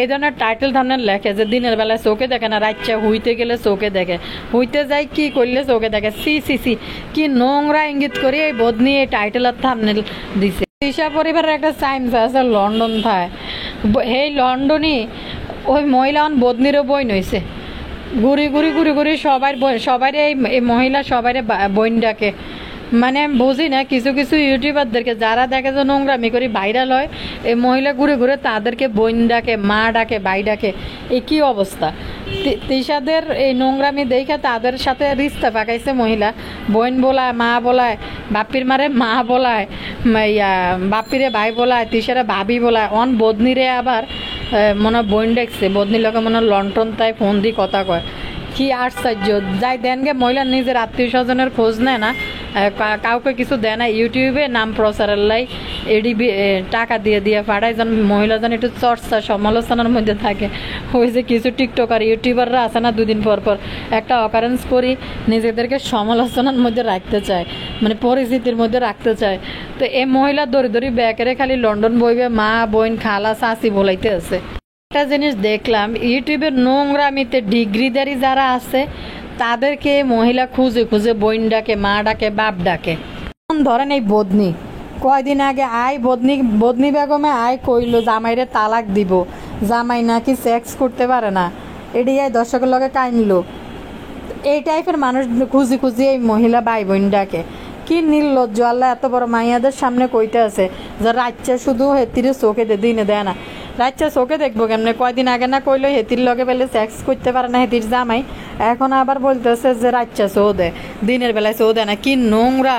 এই ধরনের টাইটেল থামনেল লেখে যে দিনের বেলায় চোখে দেখে না, রাইচ্চা হুইতে গেলে চোখে দেখে, হুইতে যাই কি করলে চোখে দেখে। সি কি নোংরা ইঙ্গিত করে এই বদনি এই টাইটেল আর থামনেল দিছে। দিশা পরিবারের একটা সাইন্স আছে লন্ডন থায়, এই লন্ডনই ওই মহিলা বদনিরও বই নইছে, ঘুরি সবাই এই মহিলা সবাই বইন ডাকে। মানে আমি বুঝি না কিছু ইউটিউবারদেরকে যারা দেখে যে নোংরামি করে ভাইরাল হয়, এই মহিলা ঘুরে তাদেরকে বোন ডাকে, মা ডাকে, ভাই ডাকে। এই কি অবস্থা? তিশাদের এই নোংরামি দেখে তাদের সাথে রিস্তা পাকাইছে মহিলা, বোন বলায়, মা বলায়, বাপির মারে মা বলায়, বাপিরে ভাই বলায়, তিশারে ভাবি বলায়। বদনিরে আবার মনে বোন ডাকছে, বদনির লোকে মনে লন্ঠন তাই ফোন দিয়ে কথা কয়। কি আশ্চর্য! যাই দেন গে মহিলা নিজের আত্মীয় স্বজনের খোঁজ নেয় না, কাউকে কিছু দেয় না, ইউটিউবে নাম প্রচারের লাই এডিবি টাকা দিয়ে পাঠায়, যেন মহিলা যেন একটু চর্চা সমালোচনার মধ্যে থাকে। ওই যে কিছু টিকটকার ইউটিউবাররা আছে না, 2 দিন পর একটা অকারেন্স করি নিজেদেরকে সমালোচনার মধ্যে রাখতে চায়, মানে পরিস্থিতির মধ্যে রাখতে চায়। তো এই মহিলা দড়ি ব্যাকেরে খালি লন্ডন বইবে, মা বোন খালা চাচি বলাইতে আছে। একটা জিনিস দেখলাম, ইউটিউবের নোংরামিতে ডিগ্রিদারি যারা আছে তাদেরকে মহিলা খুঁজে বোন ডাকে, মা ডাকে, বাপ ডাকে। ধরেন এই বদনি কয়দিন আগে বদনি বেগমে কইলো জামাইরে তালাক দিব, জামাই নাকি সেক্স করতে পারে না, এটাই দর্শকের লগে কাইনলো। এই টাইপের মানুষ খুঁজি এই মহিলা ভাই বোন ডাকে। কি নির্লজ্জ! আল্লাহ এত বড় মাইয়াদের সামনে কইতে আছে যে রাচ্চা শুধু হেতিরে চোখে দিনে দেয় না, রাচ্চা চোখে দেখবো কেমনে? কয়দিন আগে না কইলো হেতির লগে পেলে সেক্স করতে পারে না হেতির জামাই, এখন আবার বলতেছে যে রাচ্চা চো দেয়, দিনের বেলায় চো দেয় না। কি নোংরা,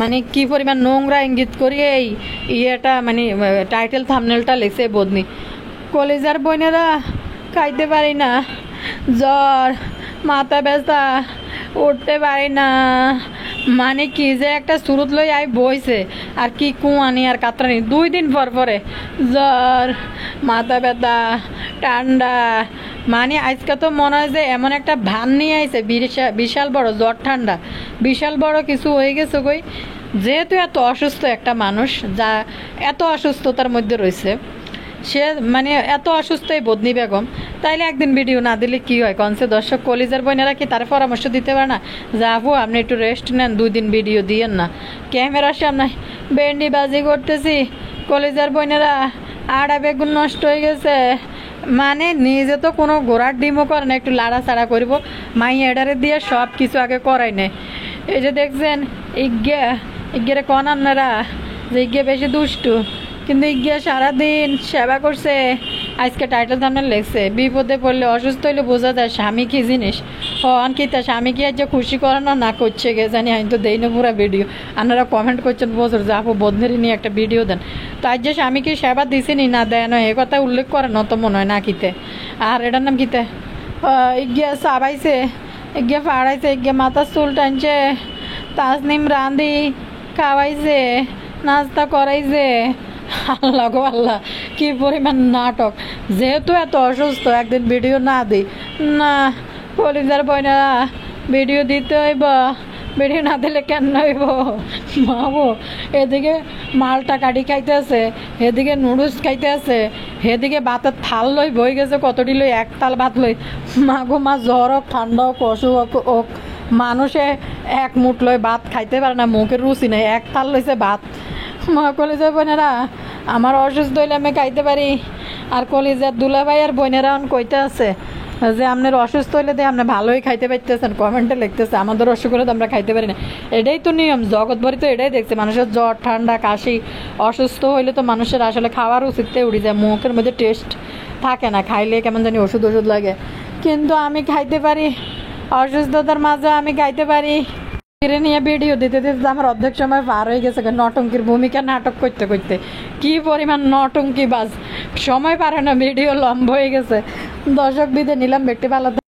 মানে কি পরিমাণ নোংরা ইঙ্গিত করি এই ইয়েটা, মানে টাইটেল থামনেলটা লিখছে বদনি। কলেজার বোনেরা খাইতে পারি না, জ্বর, মাথা ব্যথা, উঠতে পারি না, মানে কি যে একটা সুরত লই আই বইছে আর কি কুয়ানি আর কাতরানি 2 দিন পর পরে জ্বর, মাথা ব্যথা, ঠান্ডা, মানে আজকে তো মনে হয় যে এমন একটা ভান নিয়ে আইছে বিশাল বড় জ্বর ঠান্ডা, বিশাল বড় কিছু হয়ে গেছে কই। যেহেতু এত অসুস্থ একটা মানুষ, যা এত অসুস্থতার মধ্যে রয়েছে, সে মানে এত অসুস্থ এই বদনি বেগম, তাইলে একদিন ভিডিও না দিলে কি হয় কনসে? দর্শক কলিজার বোনেরা কি তার পরামর্শ দিতে পারে না যে আপু আপনি একটু রেস্ট নেন, 2 দিন ভিডিও দিয়েন না, ক্যামেরার সামনে বেন্ডি বাজি করতেছি, কলিজার বোনেরা আড়া বেগুন নষ্ট হয়ে গেছে, মানে নিজে তো কোনো ঘোড়ার ডিমও করে না, একটু লাড়াচাড়া করব, মাই এডারে দিয়ে সব কিছু আগে করাই নেই। এই যে দেখছেন ইজ্ঞে কন আপনারা যে ইজ্ঞে বেশি দুষ্টু, কিন্তু ইজ্ঞে সারাদিন সেবা করছে। আজকে টাইটেল সামনে লেগছে বিপদে পড়লে অসুস্থ হইলে বোঝা যায় স্বামী কি জিনিস। কি তা স্বামী কি আজ খুশি করানো না করছে গে জানি, আমি তো দেই না পুরো ভিডিও। আপনারা কমেন্ট করছেন বছর যে আপু বন্ধেরই নিয়ে একটা ভিডিও দেন, তো আজ যে স্বামী কি সেবা দিছেনি না দেয় না এ কথা উল্লেখ করে না তো মনে হয় না কিতে। আর এটার নাম কিতে ইজ্ঞে চাবাইছে, ইজ্ঞে ফাড়াইছে, ইজ্ঞে মাথার চুল টানছে, তাজনিম রাঁধি খাওয়াইছে, নাস্তা করাইছে। আল্লাহ গো আল্লাহ, কি পরিমাণ নাটক। যেহেতু এত অসুস্থ একদিন ভিডিও না দিই না, কলিজার বোনেরা ভিডিও দিতে হইব, ভিডিও না দিলে কেন হইব মাবো। এদিকে মালটা কাটি খাইতে আছে, এদিকে নুডলস খাইতে আছে, এদিকে ভাতের থাল লই বই গেছে কতটি লই, এক থাল ভাত লই। মাগো মা জ্বর হোক ঠান্ডা হোক অসুখ হোক, মানুষে এক মুঠ লই ভাত খাইতে পারে না, মুখের রুচি নেই, এক থাল লইছে ভাত। মা কলিজার বোনেরা আমার অসুস্থ হইলে আমি খাইতে পারি, আর কলিজার দুলাভাই আর বোনেরা কইতে আছে যে আপনার অসুস্থ হইলে দিয়ে আপনি ভালোই খাইতে পারতেছেন, কমেন্টে লিখতেছে আমাদের অসুখ হলে তো আমরা খাইতে পারি না। এটাই তো নিয়ম, জগৎ ভরি তো এটাই দেখছে, মানুষের জ্বর ঠান্ডা কাশি অসুস্থ হইলে তো মানুষের আসলে খাওয়ার উচিততে উড়ে যায়, মুখের মধ্যে টেস্ট থাকে না, খাইলে কেমন জানি ওষুধ লাগে। কিন্তু আমি খাইতে পারি, অসুস্থতার মাঝে আমি খাইতে পারি। নিয়ে ভিডিও দিতে দিতে আমার অর্ধেক সময় পার হয়ে গেছে নটঙ্কির ভূমিকা নাটক করতে করতে, কি পরিমাণ নটঙ্কি বাজ, সময় পারে না, ভিডিও লম্বা হয়ে গেছে। দর্শক বিদে নিলাম, ব্যক্তি ভালো।